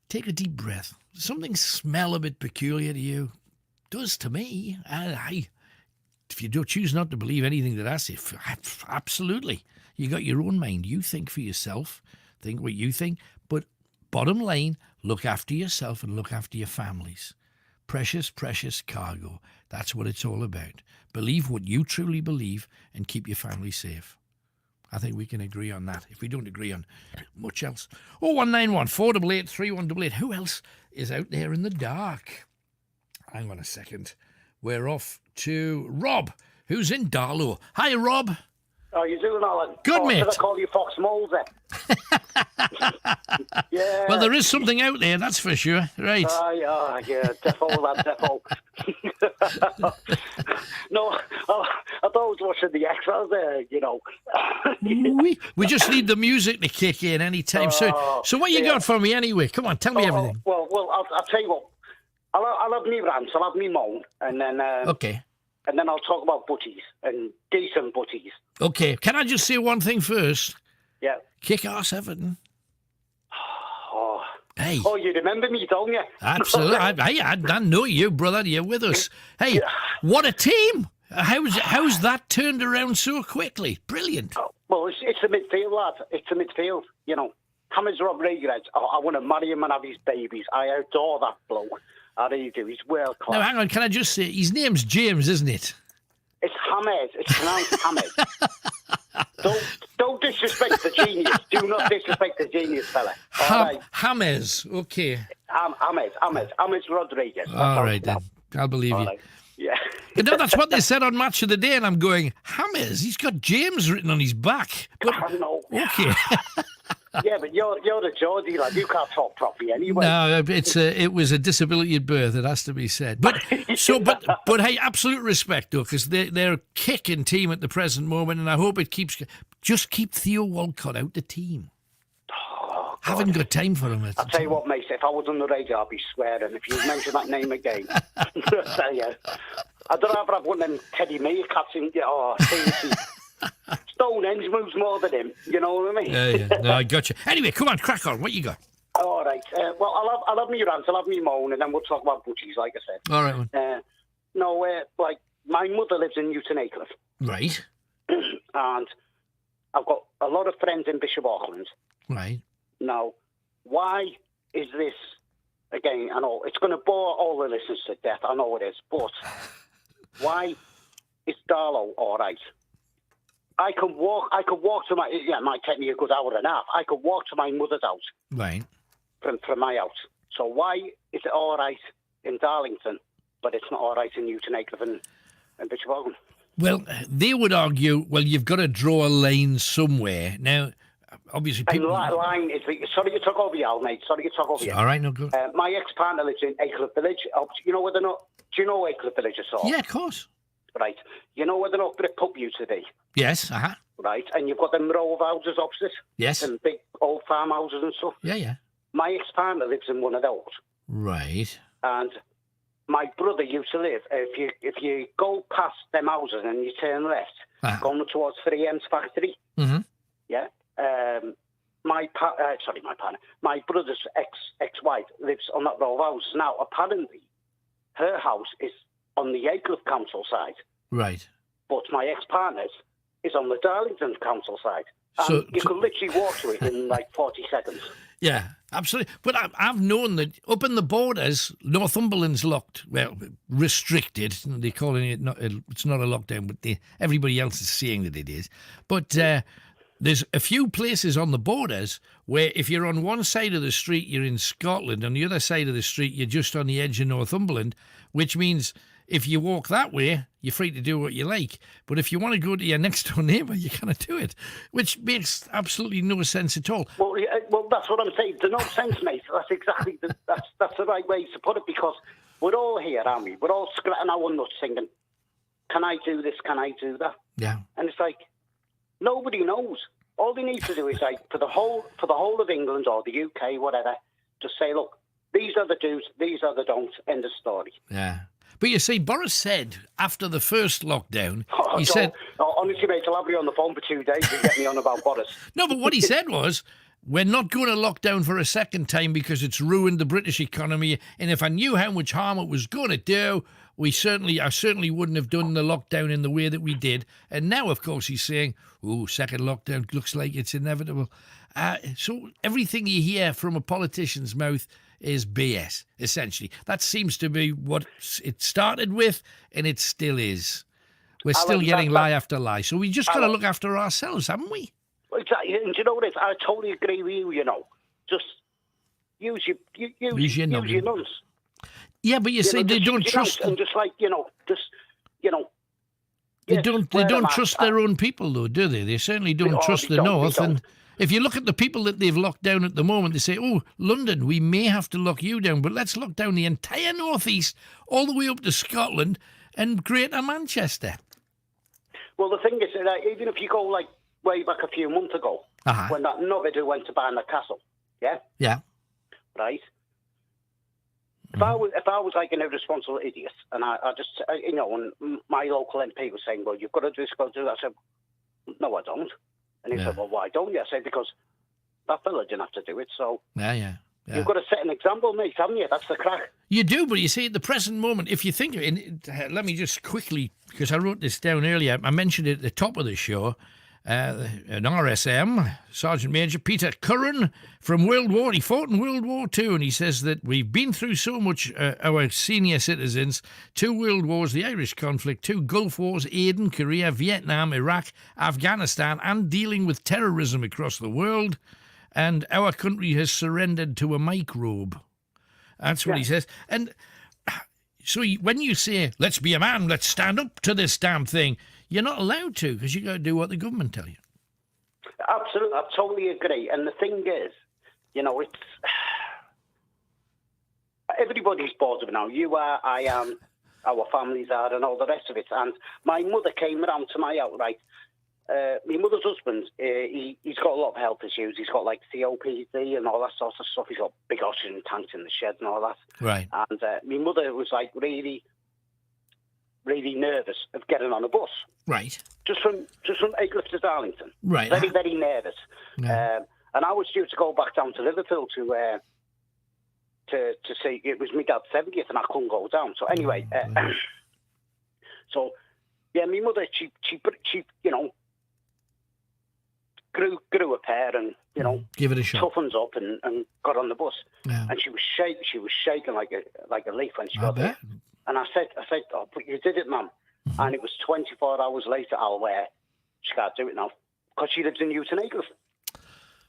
Take a deep breath. Does something smell a bit peculiar to you? It does to me. If you don't choose not to believe anything that I say, absolutely. You got your own mind. You think for yourself. Think what you think. But bottom line, look after yourself and look after your families. Precious, precious cargo. That's what it's all about. Believe what you truly believe and keep your family safe. I think we can agree on that, if we don't agree on much else. 0191 488 3188. Who else is out there in the dark? Hang on a second. We're off to Rob, who's in Darlow. Hi, Rob. How you doing, Alan? Good, mate. Should I call you Fox Mulder? Yeah. Well, there is something out there, that's for sure. Right. Yeah, defo, lad, defo. No, I thought I was watching the X-Files there, you know. we just need the music to kick in any time soon. So what you got for me anyway? Come on, tell me everything. Well, I'll tell you what. I'll have me rants, I'll have me moan, and then... okay. And then I'll talk about butties, and decent butties. Okay, can I just say one thing first? Yeah. Kick ass Everton. Oh. Hey. Oh, you remember me, don't you? Absolutely. I know you, brother. You're with us. Hey, what a team. How's that turned around so quickly? Brilliant. Well, it's a midfield, lad. It's a midfield, you know. James Rodriguez, I want to marry him and have his babies. I adore that bloke. I really do. He's world class. Now, hang on. Can I just say, his name's James, isn't it? It's James. It's pronounced James. Don't disrespect the genius. Do not disrespect the genius, fella. James. Okay. James Rodriguez. All right, then. I'll believe you. Right. Yeah. You know, that's what they said on Match of the Day, and I'm going, James, he's got James written on his back. But, I know. Okay. Yeah, but you're the Geordie, lad. You can't talk properly anyway. No, it was a disability at birth. It has to be said. But hey, absolute respect though, because they're a kicking team at the present moment, and I hope it keeps. Just keep Theo Walcott out the team. Oh, haven't got time for him. I'll tell you what, mate. If I was on the radio, I'd be swearing. If you mention that name again, I'll tell you. I'd rather have one of them Teddy Meerkats in. Seriously. Stonehenge moves more than him, you know what I mean? Yeah. No, I got you. Anyway, come on, crack on. What you got? All right. Well, I'll have me rant, I'll have me moan, and then we'll talk about butchies, like I said. All right. Like, my mother lives in Newton Aycliffe. Right. And I've got a lot of friends in Bishop Auckland. Right. Now, why is this, again, I know it's going to bore all the listeners to death, I know it is, but why is Darlow all right? I could walk to my, it might take me a good hour and a half. I could walk to my mother's house. Right. From my house. So why is it all right in Darlington, but it's not all right in Newton Aycliffe and Bishop Auckland? Well, they would argue, you've got to draw a line somewhere. Now, obviously people... And line is... Sorry to talk over you, Al, mate. Sorry to talk over you. All right, no good. My ex-partner lives in Aycliffe Village. Do you know Aycliffe Village at all? Yeah, of course. Right. You know where the Brick Pub used to be? Yes, Right, and you've got them row of houses opposite? Yes. And big old farmhouses and stuff? Yeah. My ex-partner lives in one of those. Right. And my brother used to live, if you go past them houses and you turn left, going towards 3M's factory, yeah, my brother's ex-wife lives on that row of houses. Now, apparently, her house is on the Aycliffe Council side. Right. But my ex-partner's is on the Darlington Council side. And you could literally walk to it in like 40 seconds. Yeah, absolutely. But I've known that up in the borders, Northumberland's locked, well, restricted. They're calling it, it's not a lockdown, but everybody else is saying that it is. But there's a few places on the borders where if you're on one side of the street, you're in Scotland. On the other side of the street, you're just on the edge of Northumberland, which means if you walk that way, you're free to do what you like. But if you want to go to your next door neighbour, you cannot do it, which makes absolutely no sense at all. Well, that's what I'm saying. There's no sense, mate. That's exactly that's the right way to put it, because we're all here, aren't we? We're all scratching our nuts thinking, can I do this? Can I do that? Yeah. And it's like, nobody knows. All they need to do is, like, for the whole of England or the UK, whatever, just say, look, these are the do's, these are the don'ts, end of story. Yeah. But you see, Boris said after the first lockdown, he said... honestly, mate, I'll have you on the phone for 2 days to get me on about Boris. No, but what he said was, we're not going to lock down for a second time because it's ruined the British economy, and if I knew how much harm it was going to do, I certainly wouldn't have done the lockdown in the way that we did. And now, of course, he's saying, second lockdown looks like it's inevitable. So everything you hear from a politician's mouth is BS, essentially. That seems to be what it started with, and it still is. We're still getting lie after lie. So we just got to look after ourselves, haven't we? Exactly. And do you know what it is? I totally agree with you, Just use your nuns. Yeah, but you see, they don't trust... And just like, They don't trust their own people, though, do they? They certainly don't trust the North. And if you look at the people that they've locked down at the moment, they say, London, we may have to lock you down, but let's lock down the entire North East, all the way up to Scotland and Greater Manchester. Well, the thing is, even if you go, like, way back a few months ago, when that nugget who went to Barnard Castle, yeah? Yeah. Right? If I was like an irresponsible idiot, and I just, and my local MP was saying, well, you've got to do this, got to do that, I said, no, I don't. And he said, well, why don't you? I said, because that fella didn't have to do it, so... Yeah. You've got to set an example, mate, haven't you? That's the crack. You do, but you see, at the present moment, if you think of it, let me just quickly, because I wrote this down earlier, I mentioned it at the top of the show, an RSM, Sergeant Major Peter Curran from World War. He fought in World War II, and he says that we've been through so much, our senior citizens, 2 World Wars, the Irish conflict, 2 Gulf Wars, Aden, Korea, Vietnam, Iraq, Afghanistan, and dealing with terrorism across the world, and our country has surrendered to a microbe. That's what he says. And so when you say, let's be a man, let's stand up to this damn thing, you're not allowed to, because you got to do what the government tell you. Absolutely, I totally agree. And the thing is, it's... everybody's bored of it now. You are, I am, our families are, and all the rest of it. And my mother came around to my outright. My mother's husband, he's got a lot of health issues. He's got, like, COPD and all that sort of stuff. He's got big oxygen tanks in the shed and all that. Right. And my mother was, like, really nervous of getting on a bus. Right. Just from Aycliffe to Darlington. Right. Very, very nervous. Yeah. And I was due to go back down to Liverpool to see, it was my dad's 70th and I couldn't go down. So anyway, so yeah, my mother, she grew a pair and, give it a shot. Toughens up and got on the bus. Yeah. And she was shaking like a leaf when she got there. And I said, oh, but you did it, Mum. Mm-hmm. And it was 24 hours later, she can't do it now. Because she lives in Newton Acres.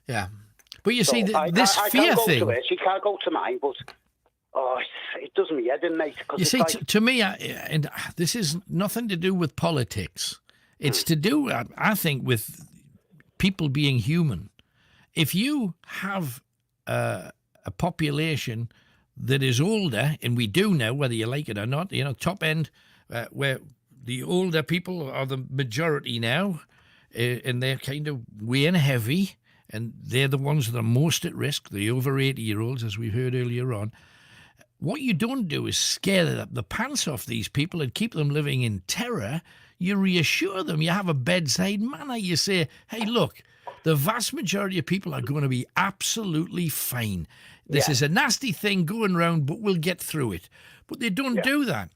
Yeah. But you see, this fear thing... To her. She can't go to mine, but it does me head in, mate. You see, to me, and this is nothing to do with politics. It's to do, I think, with people being human. If you have a population that is older, and we do now, whether you like it or not, top end, where the older people are the majority now, and they're kind of weighing heavy, and they're the ones that are most at risk, the over 80-year-olds, as we heard earlier on. What you don't do is scare the pants off these people and keep them living in terror. You reassure them. You have a bedside manner. You say, hey, look, the vast majority of people are going to be absolutely fine. This is a nasty thing going round, but we'll get through it. But they don't do that.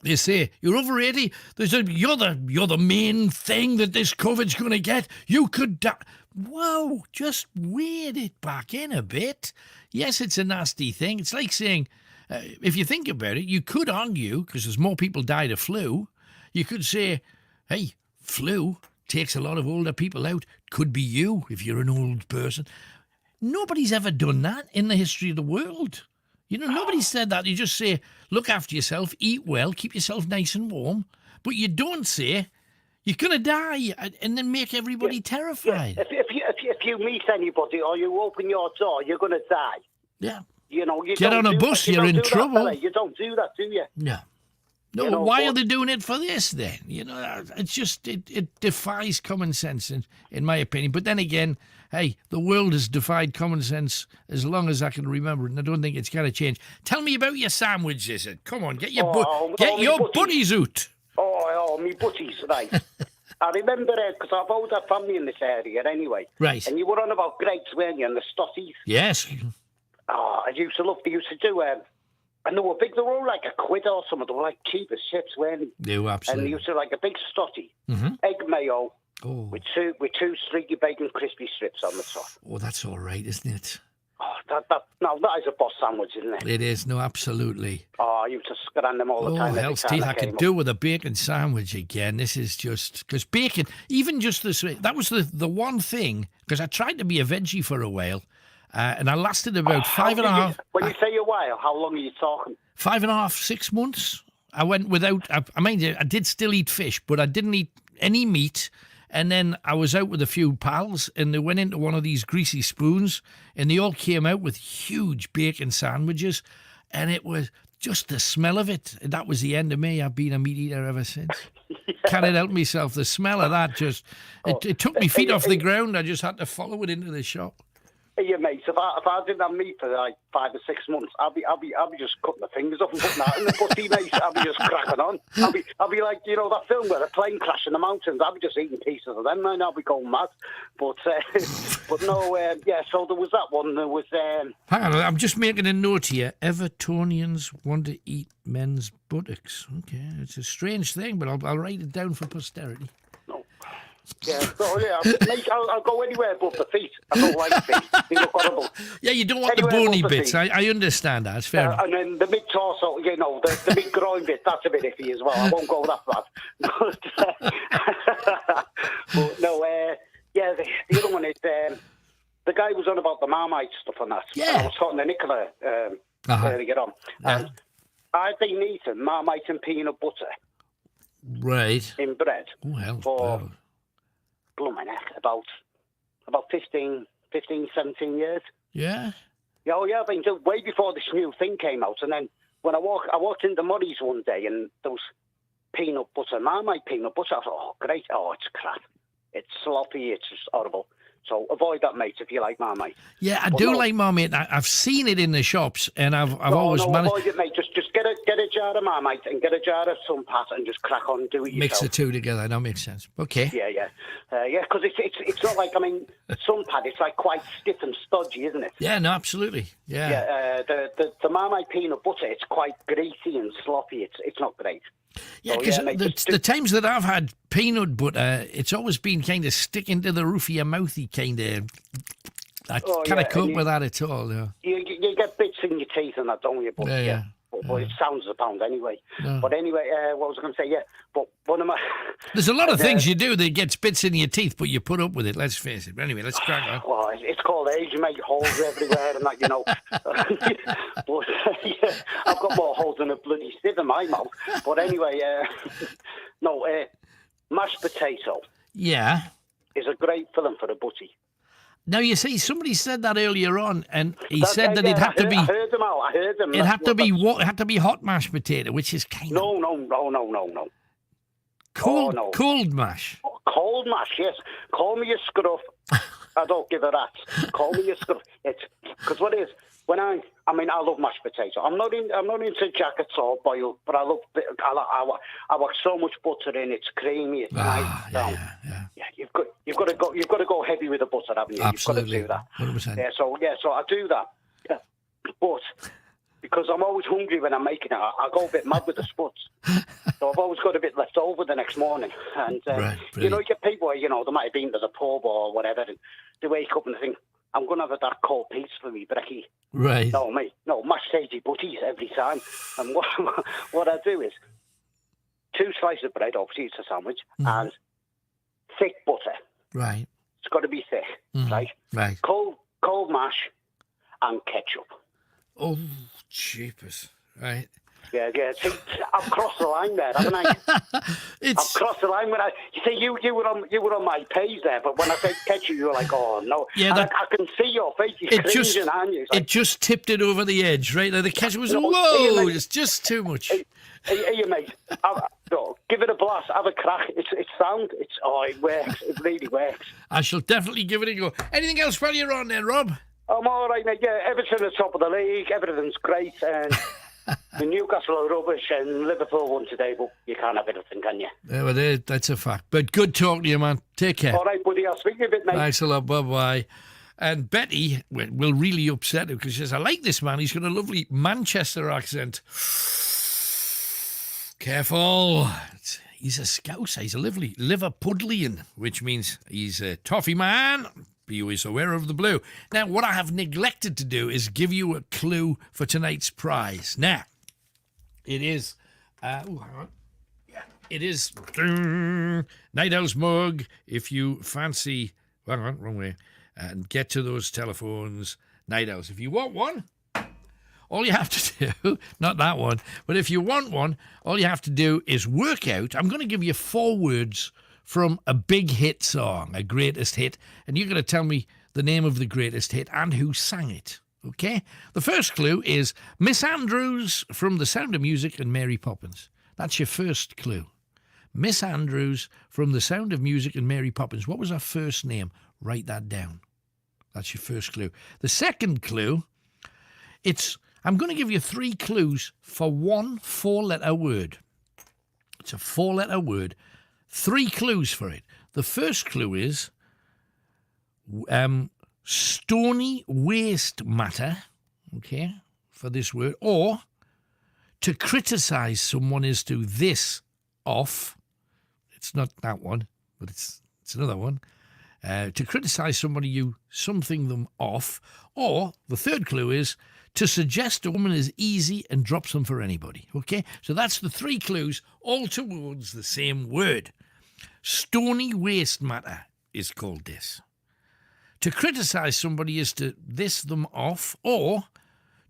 They say, you're over 80. You're the main thing that this COVID's going to get. You could die. Whoa, just weird it back in a bit. Yes, it's a nasty thing. It's like saying, if you think about it, you could argue, because there's more people died of flu, you could say, hey, flu takes a lot of older people out. Could be you if you're an old person. Nobody's ever done that in the history of the world. You know, nobody said that. You just say, look after yourself, eat well, keep yourself nice and warm. But you don't say, you're going to die, and then make everybody terrified. Yeah. If you meet anybody or you open your door, you're going to die. Yeah. You know, you get on a bus, you're in trouble. You don't do that, do you? No. No, you know, why are they doing it for this then? You know, it's just, it defies common sense, in my opinion. But then again, hey, the world has defied common sense as long as I can remember it, and I don't think it's going to change. Tell me about your sandwiches. Come on, get your buddies out. Oh, me buddies, right. I remember, because I've always had family in this area anyway. Right. And you were on about Greg's, weren't you, and the Stotties? Yes. Oh, I used to love, they used to do, and they were big, they were all like £1 or something, they were like cheap as chips, weren't they? They were, absolutely. And they used to like a big Stotty, egg mayo, with two streaky bacon crispy strips on the top. Oh, that's all right, isn't it? Oh, that is a boss sandwich, isn't it? It is, no, absolutely. Oh, I used to scran them all the time. Oh, hell's teeth, I could do with a bacon sandwich again. This is just, because bacon, even just this, that was the one thing, because I tried to be a veggie for a while, and I lasted about 5.5. When you say a while, how long are you talking? 5.5, 6 months. I went without, I mean, I did still eat fish, but I didn't eat any meat. And then I was out with a few pals, and they went into one of these greasy spoons, and they all came out with huge bacon sandwiches, and it was just the smell of it. That was the end of me. I've been a meat eater ever since. Can't help myself. The smell of that just, it took me feet off the ground. I just had to follow it into the shop. Hey, yeah, mate. If I didn't have meat for like 5 or 6 months, I'll be just cutting my fingers off and putting that in the pussy, mate. I'll be just cracking on. I'll be like, you know, that film where the plane crashed in the mountains. I'll be just eating pieces of them, man. I'll be going mad. But no, yeah. So there was that one. There was. Hang on, I'm just making a note here. Evertonians want to eat men's buttocks. Okay, it's a strange thing, but I'll write it down for posterity. Yeah, so yeah, mate, I'll go anywhere above the feet. I don't like feet. They look horrible. Yeah, you don't want anywhere the bony bits. I understand that. It's fair enough. And then the mid-torso, you know, the big groin bit, that's a bit iffy as well. I won't go that bad. But no, yeah, the other one is, the guy was on about the Marmite stuff and that. Yeah. And I was talking to Nicola earlier on. And I've been eating Marmite and peanut butter. Right. In bread. Oh, hell. For... Blooming heck, about 15, 17 years. Yeah? Yeah, oh yeah, I've been doing way before this new thing came out. And then when I walked into Murray's one day and there was peanut butter, Marmite peanut butter. I thought, oh, great. Oh, it's crap. It's sloppy. It's just horrible. So avoid that, mate, if you like Marmite. Yeah, I do like Marmite. I've seen it in the shops, and I've always managed... avoid it, mate. Just get a jar of Marmite and get a jar of Sunpat and just crack on and do it yourself. Mix the two together. That makes sense. Okay. Yeah. Yeah, because it's not like, I mean, Sunpat, it's like quite stiff and stodgy, isn't it? Yeah, no, absolutely. Yeah. Yeah, the Marmite peanut butter, it's quite greasy and sloppy. It's not great. Yeah, because the times that I've had peanut butter, it's always been kind of sticking to the roof of your mouthy kind of... I can't cope with that at all. Yeah. You get bits in your teeth and that, don't you? But, yeah. But it sounds a pound anyway. No. But anyway, what was I going to say? Yeah, but one of my... There's a lot of things you do that gets bits in your teeth, but you put up with it, let's face it. But anyway, let's crack on. Well, it's called age, mate. Holes everywhere and that, you know. But yeah, I've got more holes than a bloody sieve in my mouth. But anyway, mashed potato. Yeah. Is a great filling for a butty. Now, you see, somebody said that earlier on, and he said that it had to be... I heard them out. I heard them. It had to be hot mashed potato, which is kind of... No. Cold mash. Cold mash, yes. Call me a scruff. I don't give a rat. Call me a scruff. Because what it is, when I love mashed potato. I'm not into jackets or boiled, but I love. I want so much butter in. It's creamy. It's nice. Yeah. You've got to go heavy with the butter, haven't you? Absolutely. You've got to do that. 100%. Yeah. So I do that. Yeah. But because I'm always hungry when I'm making it. I go a bit mad with the spuds. So I've always got a bit left over the next morning. And, you know, you get people where, you know, they might have been to the pub or whatever, and they wake up and they think, I'm going to have that cold pizza for me brekkie. Right. No, mate. No, mashed sagey butties every time. And what I do is 2 slices of bread, obviously it's a sandwich, and thick butter. Right. It's got to be thick, right? Right. Cold mash and ketchup. Oh, jeepers. Right. Yeah. See, I've crossed the line there, haven't I? I've crossed the line when you see you were on my page there, but when I said ketchup, you were like, oh no. Yeah, I can see your face. You're cringing, aren't you? It just tipped it over the edge, right? Like the ketchup was whoa, it's just too much. Hey, mate. Give it a blast. Have a crack. It's sound. It works. It really works. I shall definitely give it a go. Anything else while you're on there, Rob? I'm all right, mate. Yeah, Everton at the top of the league. Everything's great. And the Newcastle are rubbish and Liverpool won today, but you can't have everything, can you? Yeah, well, that's a fact. But good talking to you, man. Take care. All right, buddy. I'll speak to you a bit, mate. Thanks a lot. Bye-bye. And Betty will really upset her because she says, I like this man. He's got a lovely Manchester accent. Careful. He's a Scouser. He's a lovely Liverpudlian, which means he's a toffee man. Be always aware of the blue. Now, what I have neglected to do is give you a clue for tonight's prize. Now, it is... hang on. Yeah, it is... Night Owl's mug. If you fancy... Hang on, wrong way. And get to those telephones. Night Owls. If you want one... All you have to do, not that one, but if you want one, all you have to do is work out. I'm going to give you 4 words from a big hit song, a greatest hit, and you're going to tell me the name of the greatest hit and who sang it, okay? The first clue is Miss Andrews from The Sound of Music and Mary Poppins. That's your first clue. Miss Andrews from The Sound of Music and Mary Poppins. What was her first name? Write that down. That's your first clue. The second clue, I'm going to give you 3 clues for one 4-letter word. It's a 4-letter word. 3 clues for it. The first clue is stony waste matter, okay, for this word. Or to criticise someone is to this off. It's not that one, but it's another one. To criticise somebody, something them off. Or the third clue is to suggest a woman is easy and drops them for anybody. Okay? So that's the 3 clues, all towards the same word. Stony waste matter is called this. To criticise somebody is to this them off, or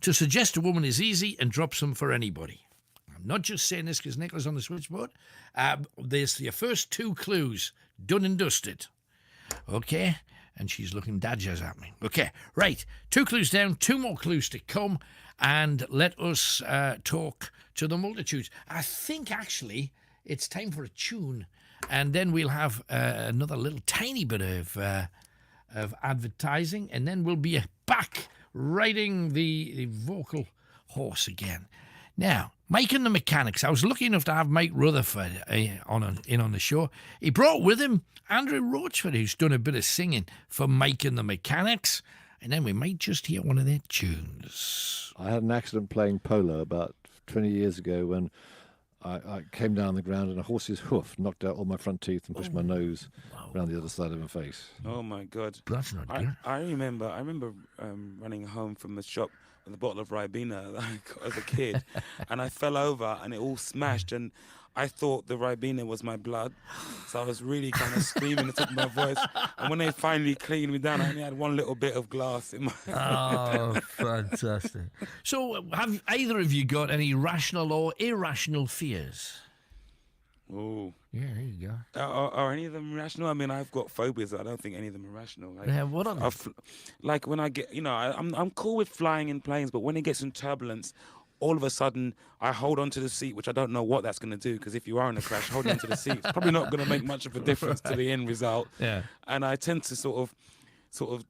to suggest a woman is easy and drops them for anybody. I'm not just saying this because Nicola's on the switchboard. There's your first 2 clues, done and dusted. Okay? And she's looking dodgers at me. Okay, right. 2 clues down, 2 more clues to come, and let us talk to the multitudes. I think, actually, it's time for a tune, and then we'll have another little tiny bit of advertising, and then we'll be back riding the vocal horse again. Now, Mike and the Mechanics. I was lucky enough to have Mike Rutherford on the show. He brought with him Andrew Roachford, who's done a bit of singing for Mike and the Mechanics. And then we might just hear one of their tunes. I had an accident playing polo about 20 years ago when I came down the ground and a horse's hoof knocked out all my front teeth and pushed my nose around the other side of my face. Oh, my God. That's not good. I remember running home from the shop with a bottle of Ribena as a kid, and I fell over and it all smashed, and I thought the Ribena was my blood, so I was really kind of screaming at the top of my voice. And when they finally cleaned me down, I only had one little bit of glass in my... Oh, fantastic. So have either of you got any rational or irrational fears? Oh. Yeah, there you go. Are any of them rational? I mean, I've got phobias. I don't think any of them are rational. Like, yeah, what are they? Like when I get, I'm cool with flying in planes, but when it gets in turbulence, all of a sudden I hold onto the seat, which I don't know what that's going to do, because if you are in a crash, holding onto the seat, it's probably not going to make much of a difference to the end result. Yeah. And I tend to sort of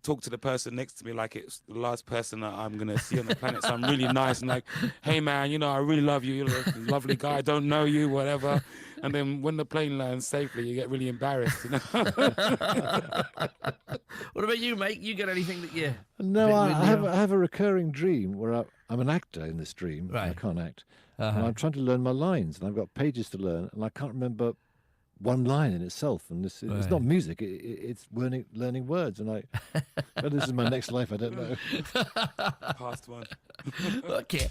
talk to the person next to me like it's the last person that I'm going to see on the planet. So I'm really nice and like, hey, man, I really love you. You're a lovely guy. I don't know you, whatever. And then when the plane lands safely, you get really embarrassed. What about you, mate? You got anything that you? No, I have a recurring dream where I'm an actor in this dream. Right. I can't act. And I'm trying to learn my lines, and I've got pages to learn, and I can't remember one line in itself. And it's not music; it's learning words. And whether this is my next life, I don't know. Past one. Okay.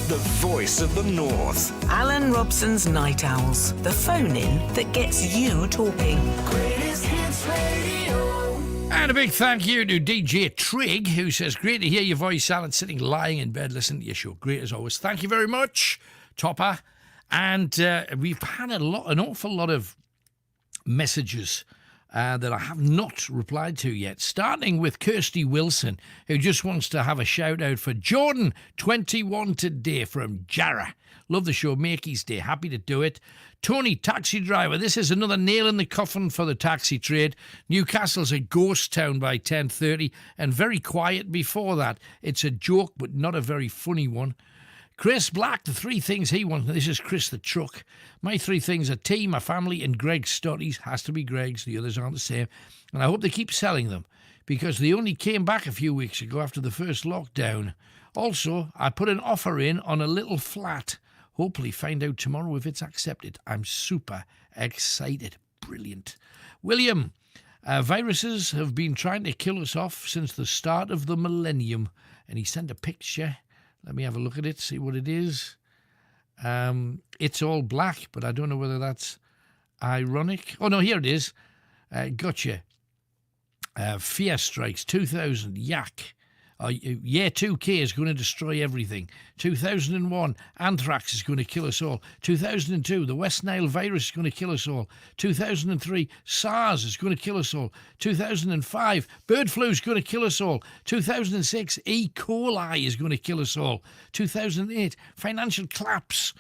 the voice of the North. Alan Robson's Night Owls, the phone-in that gets you talking. Greatest Hits Radio. And a big thank you to DJ Trig, who says, great to hear your voice, Alan, sitting lying in bed listening to your show. Great as always. Thank you very much, Topper. And we've had an awful lot of messages that I have not replied to yet, starting with Kirsty Wilson, who just wants to have a shout out for Jordan, 21 today, from Jarrah. Love the show, make his day, happy to do it. Tony, taxi driver, this is another nail in the coffin for the taxi trade. Newcastle's a ghost town by 10:30 and very quiet before that. It's a joke, but not a very funny one. Chris Black, the three things he wants. This is Chris the truck. My three things are tea, my family, and Greg's Stotties. Has to be Greg's. The others aren't the same. And I hope they keep selling them because they only came back a few weeks ago after the first lockdown. Also, I put an offer in on a little flat. Hopefully find out tomorrow if it's accepted. I'm super excited. Brilliant. William, viruses have been trying to kill us off since the start of the millennium. And he sent a picture. Let me have a look at it, see what it is. It's all black, but I don't know whether that's ironic. Oh, no, here it is. Gotcha. Fear Strikes, 2000, yak. Year 2K is going to destroy everything. 2001, anthrax is going to kill us all. 2002, the West Nile virus is going to kill us all. 2003, SARS is going to kill us all. 2005, bird flu is going to kill us all. 2006, E. coli is going to kill us all. 2008, financial collapse.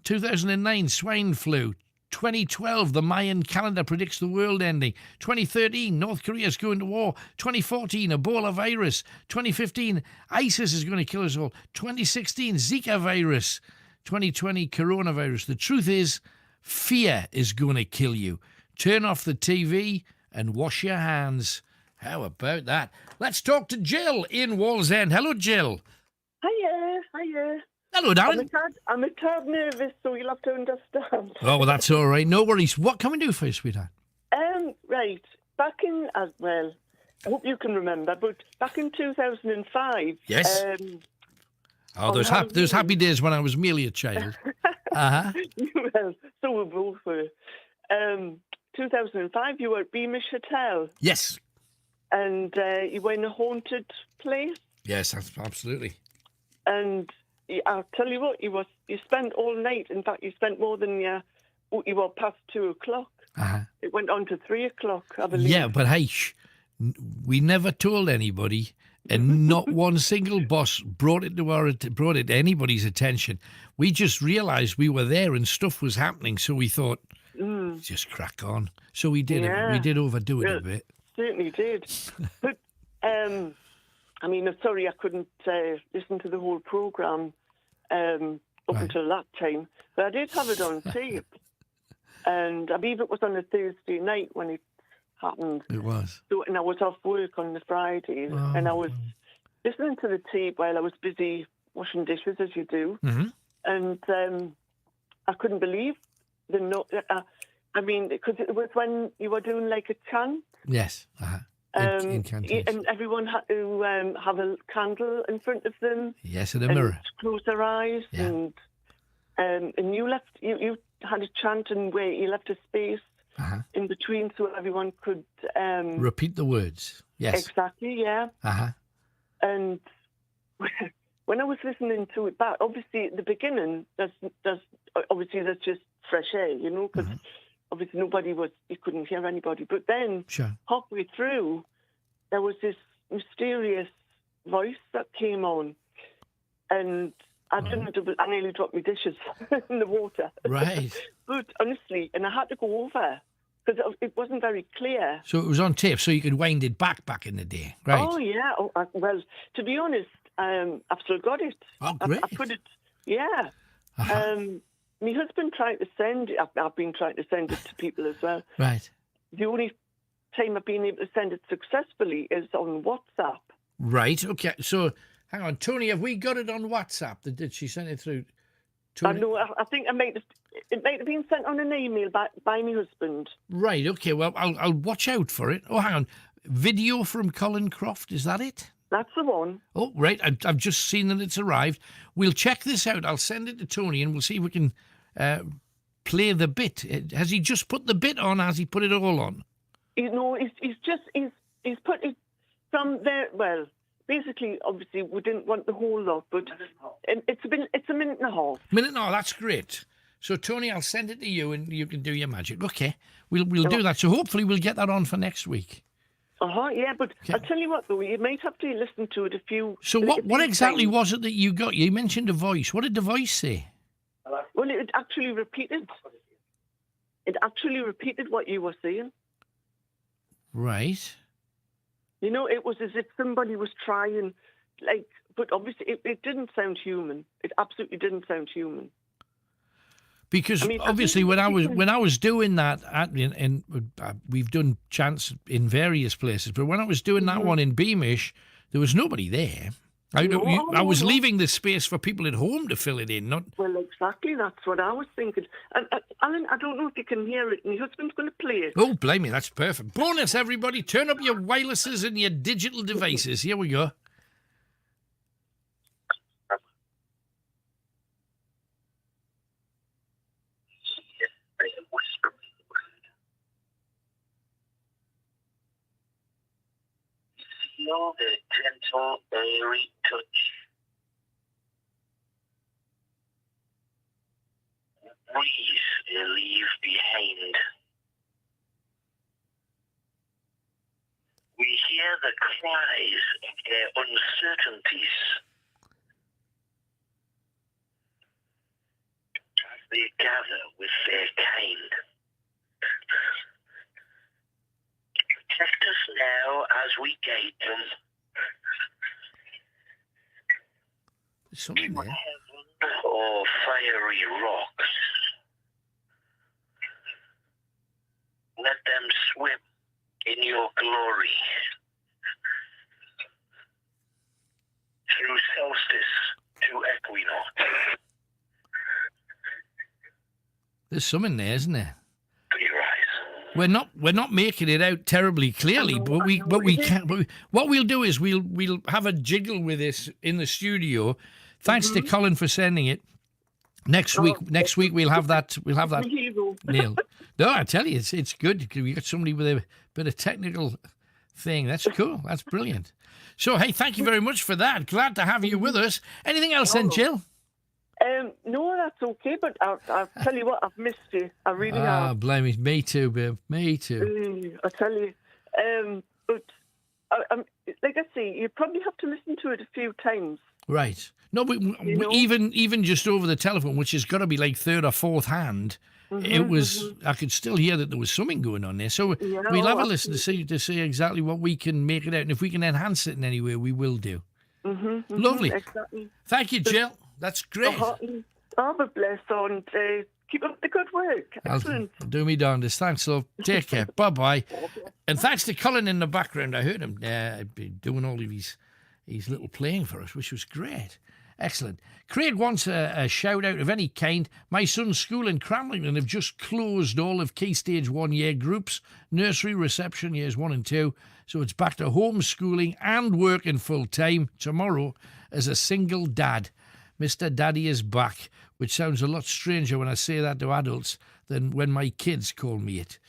2009, swine flu. 2012, the Mayan calendar predicts the world ending. 2013, North Korea's going to war. 2014, Ebola virus. 2015, ISIS is going to kill us all. 2016, Zika virus. 2020, coronavirus. The truth is, fear is going to kill you. Turn off the TV and wash your hands. How about that? Let's talk to Jill in Wallsend. Hello, Jill. Hiya, hiya. Hello, darling. I'm a tad nervous, so you'll have to understand. Oh, well, that's all right. No worries. What can we do for you, sweetheart? Right. Back in, well, I hope you can remember, but back in 2005... Yes. Those happy days when I was merely a child. Uh-huh. Well, so we both were. 2005, you were at Beamish Hotel. Yes. And you were in a haunted place. Yes, absolutely. And... I'll tell you what, you spent all night. In fact, you spent more than you were past 2 o'clock. Uh-huh. It went on to 3 o'clock, I believe. Yeah, but hey, we never told anybody, and not one single boss brought it to anybody's attention. We just realised we were there and stuff was happening, so we thought, just crack on. So we did. Yeah. We did overdo it a bit. Certainly did. But I mean, I'm sorry I couldn't listen to the whole programme up until that time, but I did have it on tape. And I believe it was on a Thursday night when it happened. It was. So, and I was off work on the Friday, and I was listening to the tape while I was busy washing dishes, as you do. Mm-hmm. And I couldn't believe the note. I mean, because it was when you were doing like a chant. Yes. Uh-huh. And everyone had to have a candle in front of them. Yes, and a mirror. Close their eyes, yeah. And you had a chant, and where you left a space in between so everyone could repeat the words. Yes, exactly. Yeah. And when I was listening to it back, obviously at the beginning, there's just fresh air, you know, because. Obviously, you couldn't hear anybody. But then, halfway through, there was this mysterious voice that came on. And I nearly dropped my dishes in the water. Right. But honestly, and I had to go over because it wasn't very clear. So it was on tape, so you could wind it back in the day, right? Oh, yeah. Well, to be honest, I've still got it. Oh, great. I put it, yeah. My husband tried to send it. I've been trying to send it to people as well. Right. The only time I've been able to send it successfully is on WhatsApp. Right. Okay. So, hang on, Tony. Have we got it on WhatsApp? Did she send it through? Tony? No, I think it might have been sent on an email by my husband. Right. Okay. Well, I'll watch out for it. Oh, hang on. Video from Colin Croft. Is that it? That's the one. Oh, right. I've just seen that it's arrived. We'll check this out. I'll send it to Tony and we'll see if we can play the bit. Has he just put the bit on? Has he put it all on? He's put it from there. Well, basically, obviously, we didn't want the whole lot, but it's a minute and a half. That's great. So, Tony, I'll send it to you and you can do your magic. Okay, we'll do that. So hopefully we'll get that on for next week. Yeah, but okay. I'll tell you what, though, you might have to listen to it a few... So what exactly was it that you got? You mentioned a voice. What did the voice say? Well, it actually repeated. It actually repeated what you were saying. Right. You know, it was as if somebody was trying, but obviously it didn't sound human. It absolutely didn't sound human. Because obviously, when I was doing that, and we've done chants in various places, but when I was doing that one in Beamish, there was nobody there. I was leaving the space for people at home to fill it in. Well, exactly. That's what I was thinking. And Alan, I don't know if you can hear it. My husband's going to play it. Oh, blimey, that's perfect. Bonus, everybody! Turn up your wirelesses and your digital devices. Here we go. Feel the gentle, airy touch. Breeze they leave behind. We hear the cries of their uncertainties as they gather with their kind. Protect us now as we guide them. There's something there. Heaven or fiery rocks. Let them swim in your glory. Through solstice to equinox. There's something there, isn't there? We're not making it out terribly clearly, but we can. But what we'll do is we'll have a jiggle with this in the studio. Thanks to Colin for sending it. Next week we'll have that. Neil. No, I tell you, it's good. We got somebody with a bit of technical thing. That's cool. That's brilliant. So hey, thank you very much for that. Glad to have you with us. Anything else then, Jill? No, that's okay, but I'll tell you what, I've missed you. I really have. Blame me. Me too, babe. Me too. I tell you. But, like I say, you probably have to listen to it a few times. Right. No, but even just over the telephone, which has got to be like third or fourth hand, it was. I could still hear that there was something going on there. So we'll have a listen to see exactly what we can make it out, and if we can enhance it in any way, we will do. Lovely. Exactly. Thank you, Jill. That's great. But bless and keep up the good work. Excellent. I'll do me darndest. Thanks, love. Take care. Bye-bye. And thanks to Colin in the background. I heard him doing all of his little playing for us, which was great. Excellent. Craig wants a shout-out of any kind. My son's school in Cramlington have just closed all of Key Stage 1 year groups, nursery reception years 1 and 2, so it's back to homeschooling and working full-time tomorrow as a single dad. Mr. Daddy is back, which sounds a lot stranger when I say that to adults than when my kids call me it.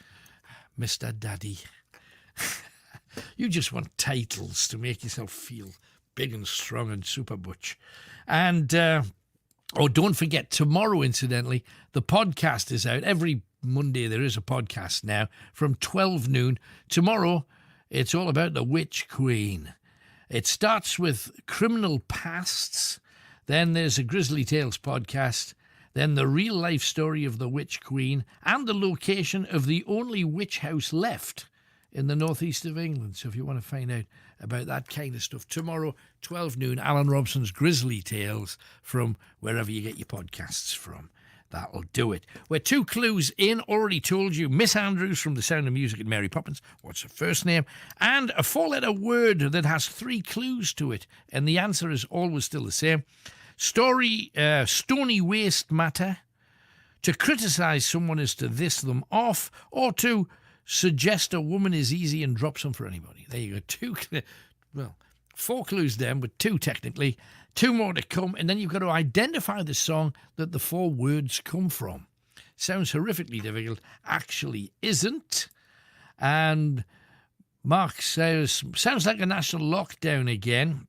Mr. Daddy. You just want titles to make yourself feel big and strong and super butch. And, don't forget, tomorrow, incidentally, the podcast is out. Every Monday there is a podcast now from 12 noon. Tomorrow, it's all about the Witch Queen. It starts with criminal pasts. Then there's a Grizzly Tales podcast, then the real-life story of the Witch Queen, and the location of the only witch house left in the northeast of England. So if you want to find out about that kind of stuff, tomorrow, 12 noon, Alan Robson's Grizzly Tales from wherever you get your podcasts from. That'll do it. We're 2 clues in, already told you. Miss Andrews from The Sound of Music and Mary Poppins, what's her first name? And a 4-letter word that has 3 clues to it. And the answer is always still the same. Story, stony waste matter. To criticise someone is to this them off, or to suggest a woman is easy and drop some for anybody. There you go. 2, well, 4 clues then, but 2 technically. 2 more to come, and then you've got to identify the song that the 4 words come from. Sounds horrifically difficult. Actually isn't. And Mark says, sounds like a national lockdown again.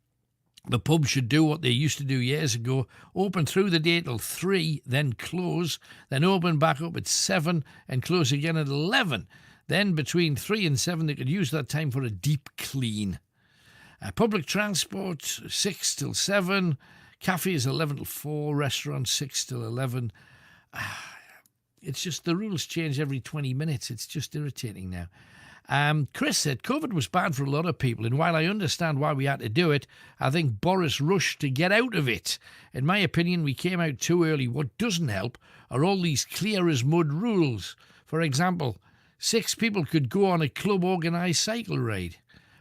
The pub should do what they used to do years ago. Open through the day till 3, then close. Then open back up at 7 and close again at 11. Then between 3 and 7, they could use that time for a deep clean. Public transport, 6 till 7. Cafes, 11 till 4. Restaurants, 6 till 11. It's just the rules change every 20 minutes. It's just irritating now. Chris said, COVID was bad for a lot of people, and while I understand why we had to do it, I think Boris rushed to get out of it. In my opinion, we came out too early. What doesn't help are all these clear-as-mud rules. For example, 6 people could go on a club-organised cycle ride.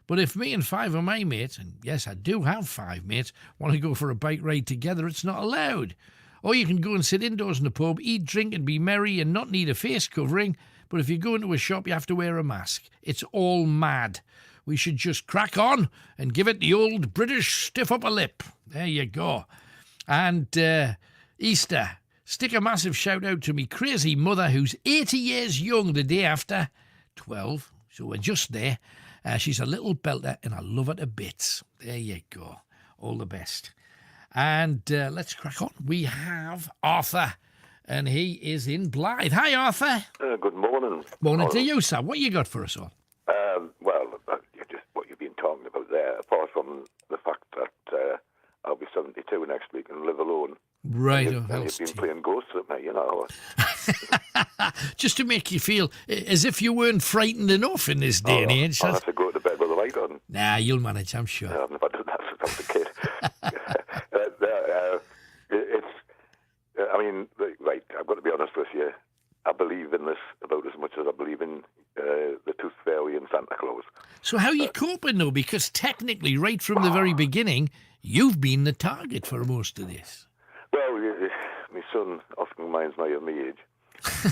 But if me and 5 of my mates, and yes, I do have 5 mates, want to go for a bike ride together, it's not allowed. Or you can go and sit indoors in the pub, eat, drink and be merry and not need a face covering. But if you go into a shop, you have to wear a mask. It's all mad. We should just crack on and give it the old British stiff upper lip. There you go. And Easter, stick a massive shout out to me crazy mother who's 80 years young the day after. 12, so we're just there. She's a little belter and I love her to bits. There you go. All the best. And let's crack on. We have Arthur, and he is in Blythe. Hi, Arthur. Good morning. Morning to you, sir. What you got for us all? Well, just what you've been talking about there, apart from the fact that I'll be 72 next week and live alone. Right. And you've been playing ghosts with me, you know. Just to make you feel as if you weren't frightened enough in this day and age. I'll have to go to bed with the light on. Nah, you'll manage, I'm sure. I've never done that since I was a kid. Right, I've got to be honest with you. I believe in this about as much as I believe in the Tooth Fairy and Santa Claus. So how are you coping, though? Because technically, right from the very beginning, you've been the target for most of this. Well, my son often reminds me of my age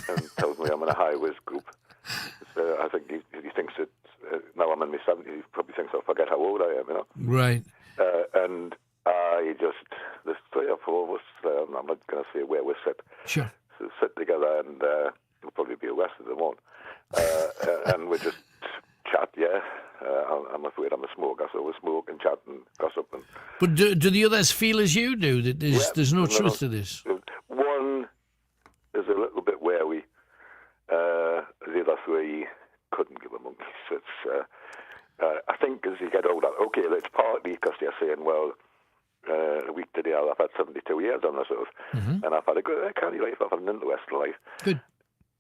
and tells me I'm in a high-risk group. So I think he thinks that now I'm in my 70s, he probably thinks I'll forget how old I am, you know? Right. And there's 3 or 4 of us, I'm not going to say where we sit. Sure. So sit together and we'll probably be arrested in one. And we just chat, yeah. I'm afraid I'm a smoker, so we smoke and chat and gossip. But do the others feel as you do, that there's no truth to this? One is a little bit wary. The other 3 couldn't give a monkey. So it's, I think as you get older, okay, it's partly because they're saying, well, a week today I've had 72 years on this earth, and I've had a good canny life, I've had an interesting life. Good.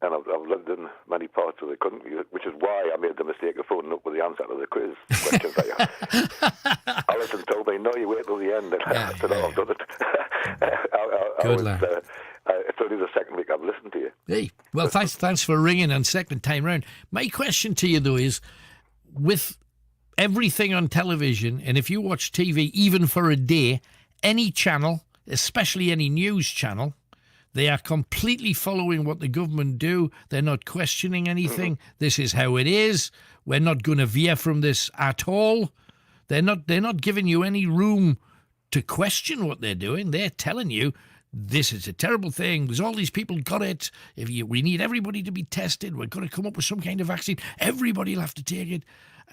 And I've lived in many parts of the country, which is why I made the mistake of phoning up with the answer to the quiz questions. Alison told me, no, you wait till the end. And I said, I've done it. Good lad. It's only the second week I've listened to you. Hey, well, thanks for ringing and second time round. My question to you, though, is with everything on television, and if you watch TV even for a day, any channel, especially any news channel, they are completely following what the government do. They're not questioning anything. This is how it is. We're not going to veer from this at all. They're not giving you any room to question what they're doing. They're telling you this is a terrible thing. There's all these people got it. We need everybody to be tested. We're going to come up with some kind of vaccine. Everybody will have to take it.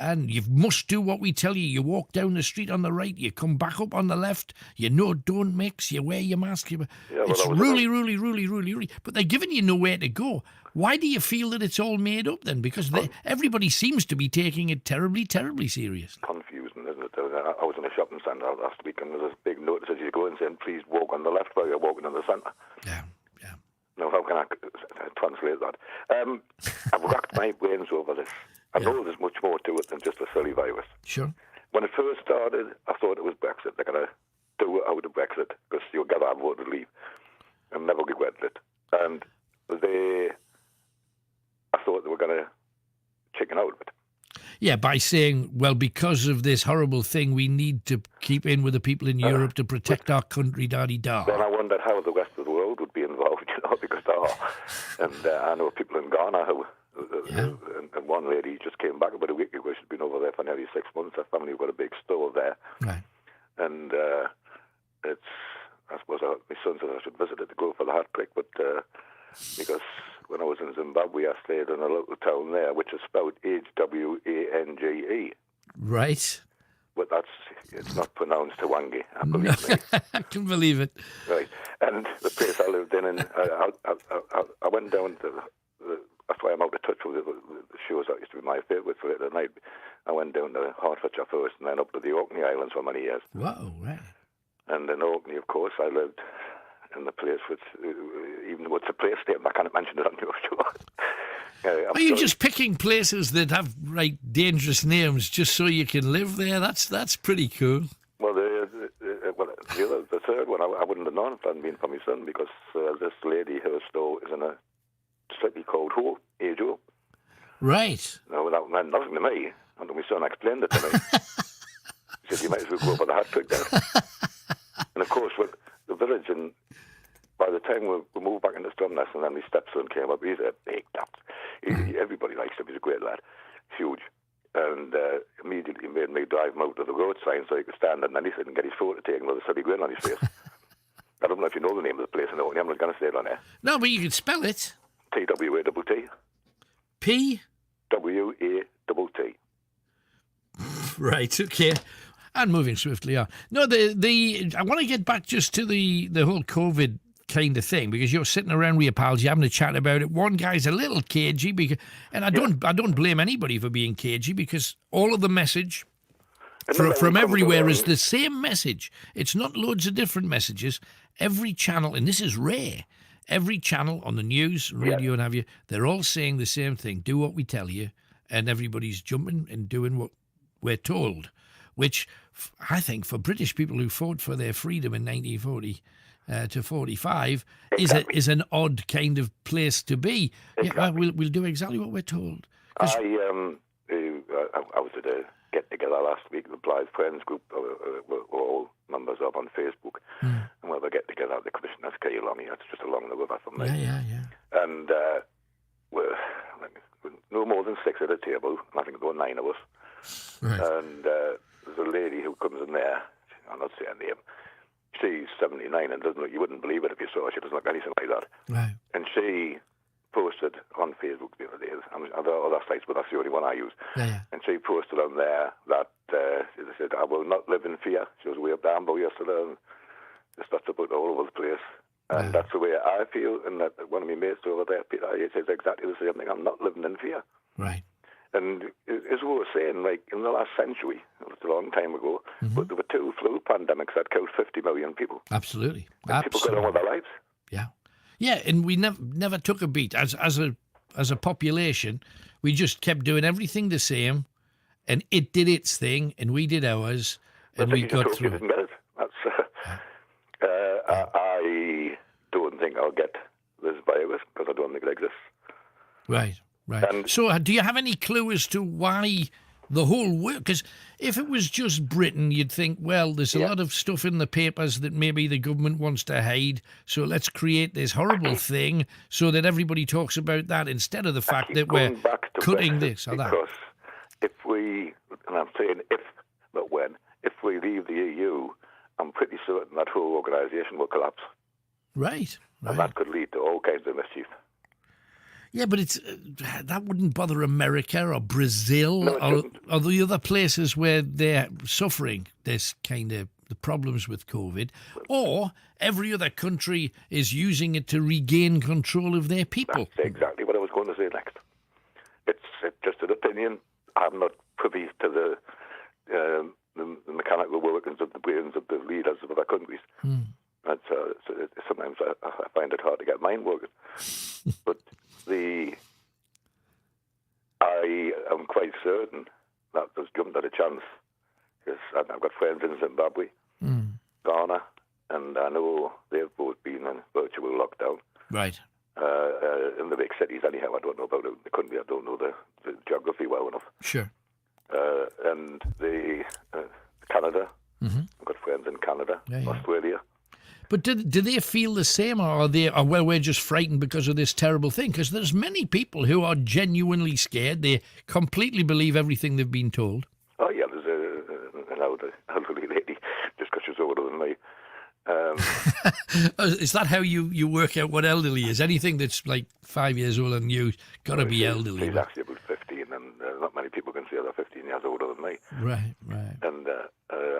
And you must do what we tell you. You walk down the street on the right, you come back up on the left, don't mix, you wear your mask. It's really. But they're giving you nowhere to go. Why do you feel that it's all made up then? Because everybody seems to be taking it terribly, terribly serious. Confusing, isn't it? I was in a shopping centre last week and there's this big notice as you go in saying, please walk on the left while you're walking in the centre. Yeah. Now, how can I translate that? I've racked my brains over this. I know there's much more to it than just a silly virus. Sure. When it first started, I thought it was Brexit. They're going to do it out of Brexit because you'll get our vote to leave and never regretted it. And I thought they were going to chicken out of it. Yeah, by saying, well, because of this horrible thing, we need to keep in with the people in Europe to protect our country, da-dee-da. Then I wondered how the rest of the world would be involved, because they are. And I know people in Ghana who And one lady just came back about a week ago. She's been over there for nearly 6 months. Her family have got a big store there. Right. And I suppose my son said I should visit it to go for the hat prick, but because when I was in Zimbabwe, I stayed in a little town there, which is spelled Hwange. Right. But it's not pronounced Hwange, believe me. I can believe it. Right. And the place I lived in, and I went down to that's why I'm out of touch with the shows that used to be my favourite for it at night. I went down to Hertfordshire first and then up to the Orkney Islands for many years. Whoa, right. And in Orkney, of course, I lived in the place which, even though it's a place name, I can't mention it on your show. Are you just picking places that have dangerous names just so you can live there? That's pretty cool. Well, the third one, I wouldn't have known if it hadn't been for my son, because this lady, her store is in a city called Ajo. Right. No, that meant nothing to me until my son explained it to me. He said, you might as well go for the hat trick there. And of course, with the village, and by the time we moved back into Stromness, and then my stepson came up, he's a big duck. Everybody likes him, he's a great lad, huge. And immediately made me drive him out to the road sign so he could stand underneath it and get his photo taken with a silly grin on his face. I don't know if you know the name of the place in Orkney. I'm not going to say it on air. No, but you can spell it. T-W-A-T-T. P? W-A-T-T. Right, okay. And moving swiftly on. No, I want to get back just to the whole COVID kind of thing, because you're sitting around with your pals, you're having a chat about it. One guy's a little cagey, and I don't blame anybody for being cagey, because all of the message from everywhere is the same message. It's not loads of different messages. Every channel, and this is rare, every channel on the news, radio, and have you, they're all saying the same thing. Do what we tell you, and everybody's jumping and doing what we're told, which I think for British people who fought for their freedom in 1940 to 45 is an odd kind of place to be. Exactly. Yeah, we'll do exactly what we're told. I was at a get-together last week. The Blythe Friends group we're all members of on Facebook. And we have a get-together at the Commissioner's Quay along here. It's just along the river from there. Yeah. And we're no more than 6 at a table. I think there were 9 of us. Right. And there's a lady who comes in there. I'll not say her name. She's 79 and doesn't look, you wouldn't believe it if you saw her. She doesn't look anything like that. Right. And she posted on Facebook the other day, there are other sites, but that's the only one I use. Yeah. And she posted on there that she said, I will not live in fear. She was way up Dambo yesterday, and just that's about all over the place. And that's the way I feel, and that one of my mates over there, Peter, he says exactly the same thing. I'm not living in fear. Right. And as we were saying, like in the last century, it was a long time ago, but there were 2 flu pandemics that killed 50 million people. Absolutely. And people got on with their lives. Yeah. Yeah, and we never took a beat. As a population, we just kept doing everything the same, and it did its thing, and we did ours, and we got through. Didn't get it. I don't think I'll get this virus because I don't think it exists. Right. So do you have any clue as to why the whole world? Because if it was just Britain, you'd think, well, there's a lot of stuff in the papers that maybe the government wants to hide, so let's create this horrible thing so that everybody talks about that instead of the fact that we're cutting this or that. Because if we, and I'm saying if, not when, if we leave the EU, I'm pretty certain that whole organisation will collapse. Right. And that could lead to all kinds of mischief. Yeah, but it's that wouldn't bother America or Brazil or the other places where they're suffering this kind of the problems with COVID, or every other country is using it to regain control of their people. That's exactly what I was going to say next. It's just an opinion. I'm not privy to the mechanical workings of the brains of the leaders of other countries. Sometimes I find it hard to get mine working. But I am quite certain that there's jumped at a chance, because I've got friends in Zimbabwe, Ghana, and I know they've both been in virtual lockdown. Right. In the big cities, anyhow. I don't know about it in the country. I don't know the geography well enough. Sure. And Canada, I've got friends in Canada, Australia. But do they feel the same, or well, we're just frightened because of this terrible thing? Because there's many people who are genuinely scared. They completely believe everything they've been told. Oh, yeah, there's an elderly lady, just because she's older than me. Is that how you work out what elderly is? Anything that's like 5 years older than you, got to be elderly. She's actually about 15, and not many people can say they're 15 years older than me. Right. And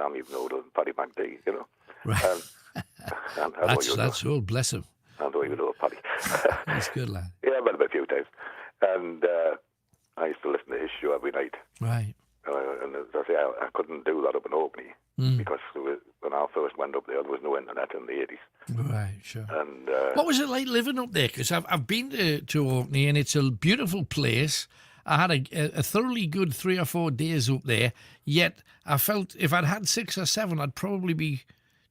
I'm even older than Paddy McD, you know. Right. That's all, bless him. I don't even know Paddy. That's good, lad. Yeah, I've met him a few times. And I used to listen to his show every night. Right. And as I say, I couldn't do that up in Orkney because when I first went up there was no internet in the 80s. Right, sure. And what was it like living up there? Because I've been to Orkney, and it's a beautiful place. I had a thoroughly good 3 or 4 days up there, yet I felt if I'd had 6 or 7, I'd probably be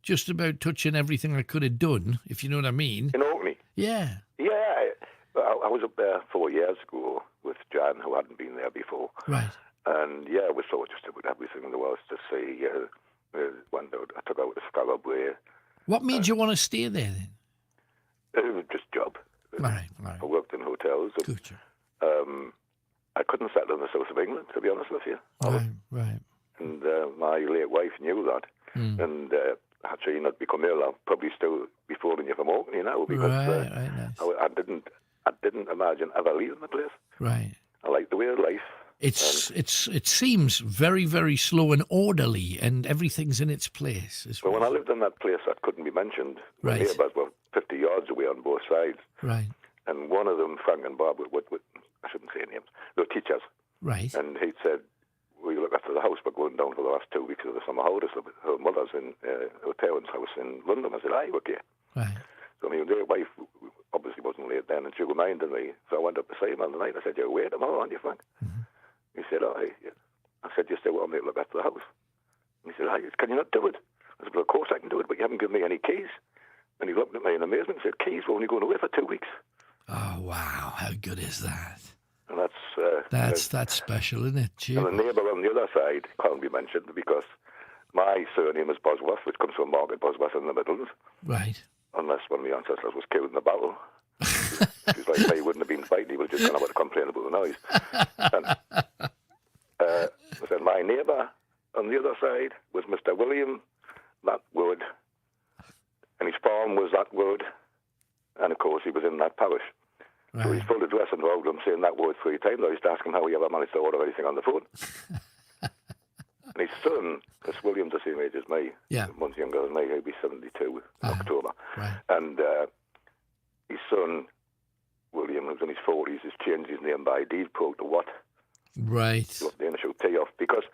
just about touching everything I could have done, if you know what I mean. In Orkney? Yeah. Yeah, I was up there 4 years ago with Jan, who hadn't been there before. Right. And yeah, we saw just about everything in the world to see. I took out the Scarab Way. What made you want to stay there then? It was just job. Right. I worked in hotels. And, I couldn't settle in the south of England, to be honest with you. Right. And my late wife knew that. And had she not become ill, I'd probably still be phoning you from Orkney now because right, nice. I didn't imagine ever leaving the place. Right. I like the way of life. It seems very, very slow and orderly, and everything's in its place. But when I lived in that place, that couldn't be mentioned. Right. The neighbours were 50 yards away on both sides. Right. And one of them, Frank and Bob, I shouldn't say names, they were teachers. Right. And he'd said, "Will you look after the house? We're going down for the last 2 weeks of the summer holidays." Her mother's in her parents' house in London. I said, "Aye, okay." Right. So I mean, their wife obviously wasn't late then, and she reminded me. So I went up to see him on the night. I said, "You're away tomorrow, aren't you, Frank?" He said, "Aye." I said, "You still want me to look after the house?" And he said, "Aye, can you not do it?" I said, "Well, of course I can do it, but you haven't given me any keys." And he looked at me in amazement and said, "Keys? We're only going away for 2 weeks." Oh, wow. How good is that? And that's special, isn't it? Gee. And the neighbour on the other side can't be mentioned because my surname is Bosworth, which comes from Market Bosworth in the Midlands. Right. Unless one of my ancestors was killed in the battle. He's like, he wouldn't have been fighting, he was just going to complain about the noise. And said my neighbour on the other side was Mr. William, that word, and his farm was that word, and of course he was in that parish. Right. So his full address involved him saying that word 3 times. I used to ask him how he ever managed to order anything on the phone. And his son, because William's the same age as me, a month younger than me, he'll be 72 in October. Right. And his son, William, who's in his 40s, has changed his name by deed poll to what? Right. The initial T-off, because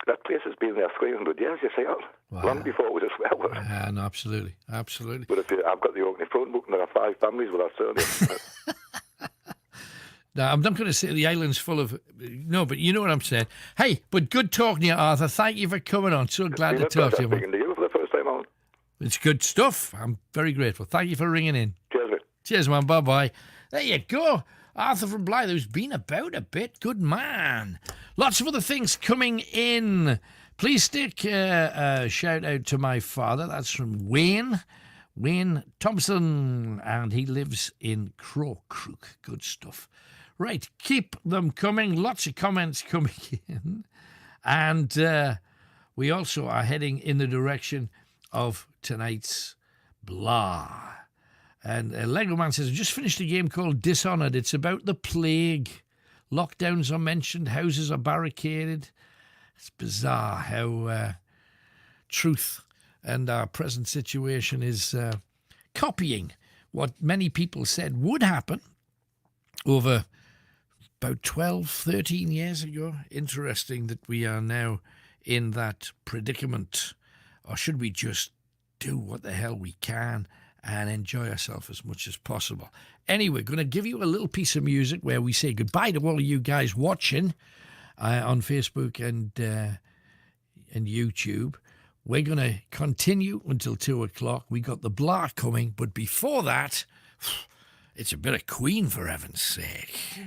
that place has been there 300 years, you see, long before it was a swear word. No, absolutely. But I've got the Orkney phone book, and there are 5 families with that surname. Now, I'm not going to say the island's full of... No, but you know what I'm saying. Hey, but good talking to you, Arthur. Thank you for coming on. So glad to talk to you, man. Speaking to you for the first time on. It's good stuff. I'm very grateful. Thank you for ringing in. Cheers, mate. Cheers, man. Bye-bye. There you go. Arthur from Blythe, who's been about a bit. Good man. Lots of other things coming in. Please stick a shout out to my father. That's from Wayne Thompson, and he lives in Crowcrook. Good stuff. Right, keep them coming. Lots of comments coming in. And we also are heading in the direction of tonight's blah. And Lego Man says, I just finished a game called Dishonored. It's about the plague. Lockdowns are mentioned. Houses are barricaded. It's bizarre how truth and our present situation is copying what many people said would happen over about 12, 13 years ago. Interesting that we are now in that predicament. Or should we just do what the hell we can and enjoy ourselves as much as possible? Anyway, going to give you a little piece of music where we say goodbye to all of you guys watching on Facebook and YouTube. We're going to continue until 2 o'clock. We got the blah coming, but before that, it's a bit of Queen, for heaven's sake.